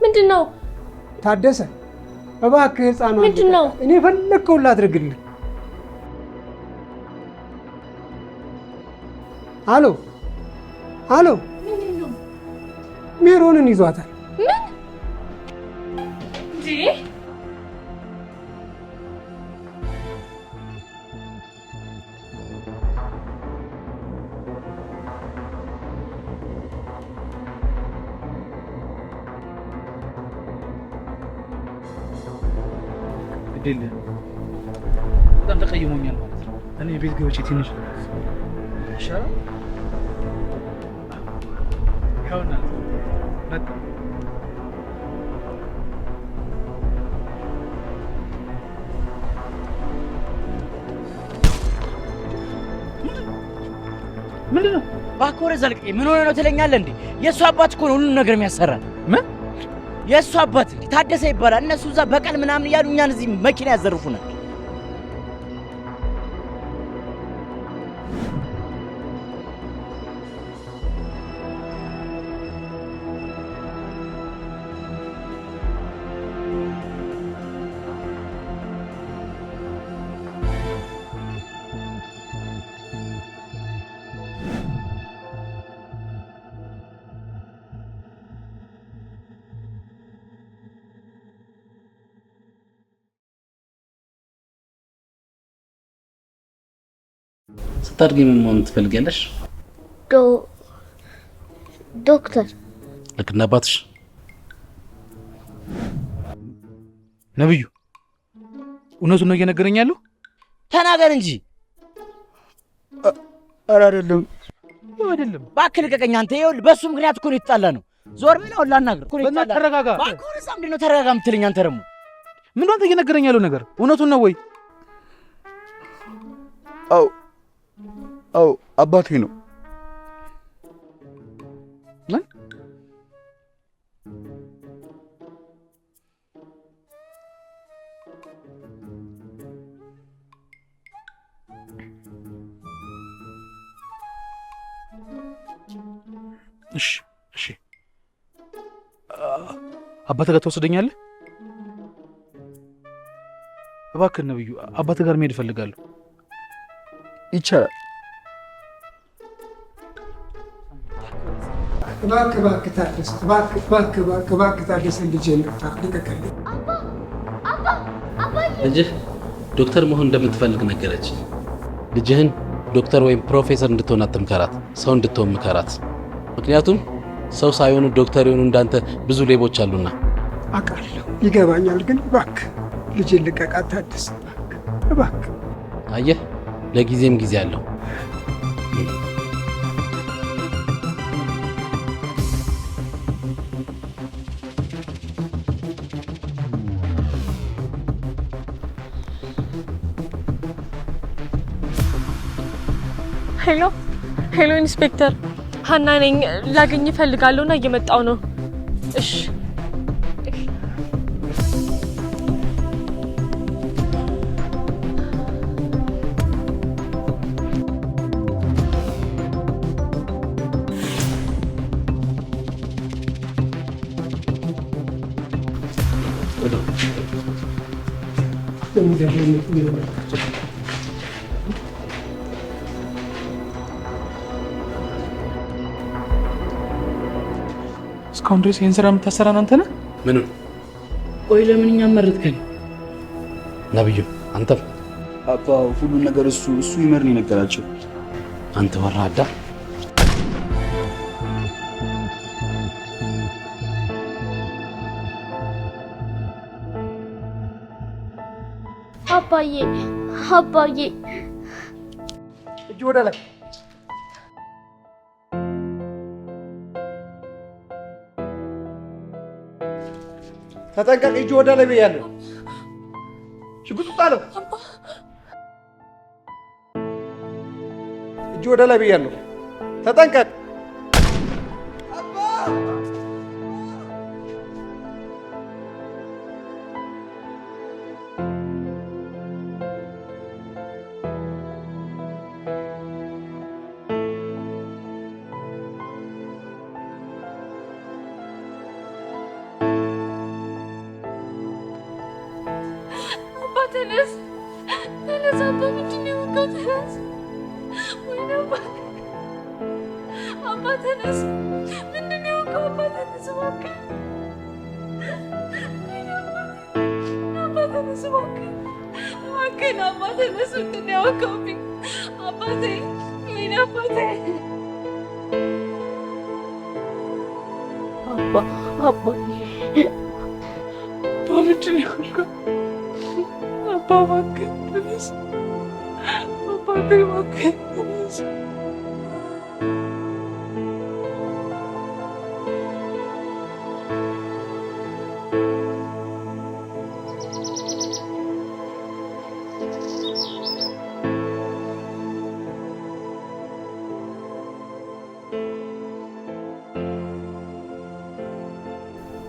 ምንድነው? ታደሰ እባክህ ህፃኗ ምንድነው? እኔ ፈለግከውን ላድርግልህ። አሎ፣ ሜሮንን ይዟታል። ምን እንዴ? በጣም ተቀይሞኛል ማለት ነው። እኔ ቤት ገብቼ ትንሽ ይሻላል። ይኸውና በቃ ምንድነው? እባክህ ወደዛ ልቀቀኝ። ምን ሆነ ነው ትለኛለህ እንዴ? የእሱ አባት እኮ ነው ሁሉን ነገር የሚያሰራን። ምን? የእሱ አባት ታደሰ ይባላል። እነሱ እዛ በቀል ምናምን እያሉ እኛን እዚህ መኪና ያዘርፉናል። ስታድጊ ምን መሆን ትፈልጊያለሽ? ዶክተር። ልክ እንደ አባትሽ? ነብዩ እውነቱን ነው እየነገረኝ ያለው? ተናገር እንጂ። ኧረ አይደለም አይደለም። እባክህ ልቀቀኝ አንተ። ይኸውልህ በሱ ምክንያት እኮ ነው የተጣላ ነው። ዞር ብለህ ነው ላናግር እኮ ነው የተጣላ። ተረጋጋ። እባክህ ወደዛ ምንድን ነው ተረጋጋ የምትለኝ አንተ ደግሞ? ምን ነው አንተ እየነገረኝ ያለው ነገር እውነቱን ነው ወይ? አው አባቴ ነው። ምን? እሺ አባትህ ጋር ትወስደኛለህ? እባክህ ነብዩ አባትህ ጋር መሄድ እፈልጋለሁ። ይቻላል። እባክህ ታደሰ፣ እባክህ ታደሰ፣ ልጄን ልቀቅልኝ። ልጅህ ዶክተር መሆን እንደምትፈልግ ነገረች። ልጅህን ዶክተር ወይም ፕሮፌሰር እንድትሆን አትምከራት፣ ሰው እንድትሆን ምከራት። ምክንያቱም ሰው ሳይሆኑ ዶክተር የሆኑ እንዳንተ ብዙ ሌቦች አሉና። አውቃለሁ፣ ይገባኛል። ግን እባክህ ልጄን ልቀቃት ታደሰ፣ እባክህ። አየህ፣ ለጊዜም ጊዜ አለው። ሄሎ ኢንስፔክተር ሀና ነኝ። ላገኝ እፈልጋለሁና እየመጣው ነው። እሺ እስካሁን ድረስ ይህን ስራ የምታሰራን አንተ ነህ? ምንም። ቆይ ለምን እኛም መረጥከኝ? ነብዩ አንተም አባ ሁሉን ነገር እሱ ይመርን የነገራቸው። አንተ ወራዳ። አባዬ እጅ ወደ ላይ ተጠንቀቅ። እጅ ወደ ላይ ብያለሁ። ሽጉጥ ጣለው። እጅ ወደ ላይ ብያለሁ። ተጠንቀቅ። ተነስ አባ፣ ምንድን ነው የወጋው? ተነስ ወይኔ አባ ተነስ። ምንድን ነው የወጋው? አባ ተነስ እባክህ። ወይኔ አባ ተነስ እባክህ፣ እባክህን አባ ተነስ። ምንድን ነው የወጋውብኝ? አባቴ፣ ወይኔ አባቴ። አባዬ ምንድን ነው የወጋው? እባክህ ተነስ አባቴ፣ እባክህ ተነስ።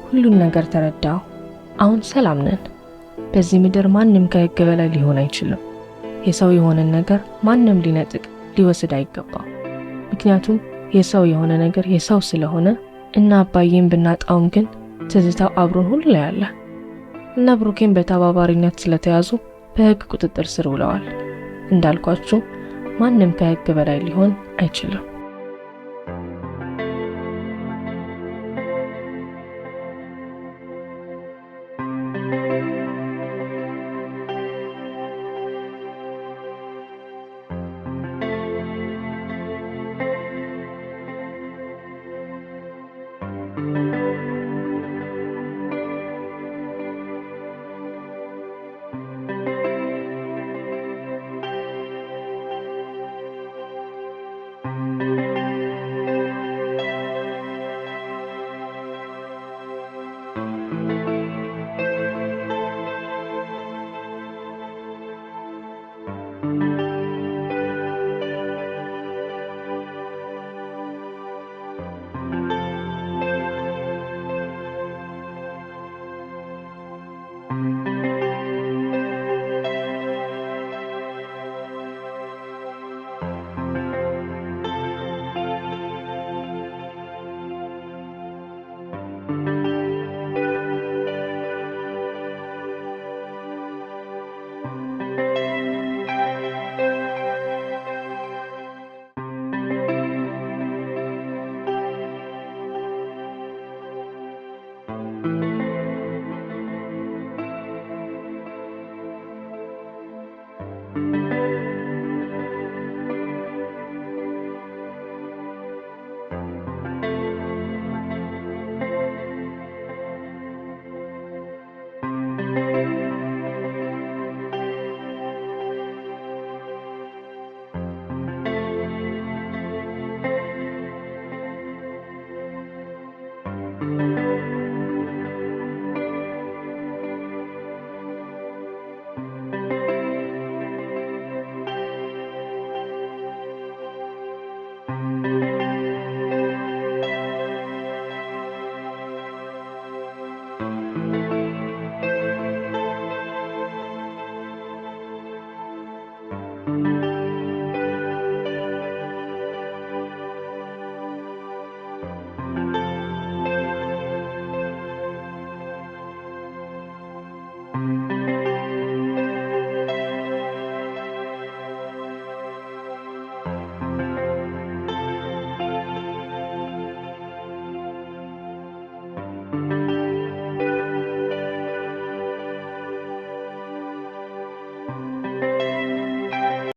ሁሉን ነገር ተረዳው። አሁን ሰላም ነን። በዚህ ምድር ማንም ከህግ በላይ ሊሆን አይችልም። የሰው የሆነን ነገር ማንም ሊነጥቅ ሊወስድ አይገባም። ምክንያቱም የሰው የሆነ ነገር የሰው ስለሆነ እና አባዬን ብናጣውም ግን ትዝታው አብሮን ሁሉ ላይ አለ። እና ብሩኬን በተባባሪነት ስለተያዙ በህግ ቁጥጥር ስር ውለዋል። እንዳልኳችሁ ማንም ከህግ በላይ ሊሆን አይችልም። Thank you.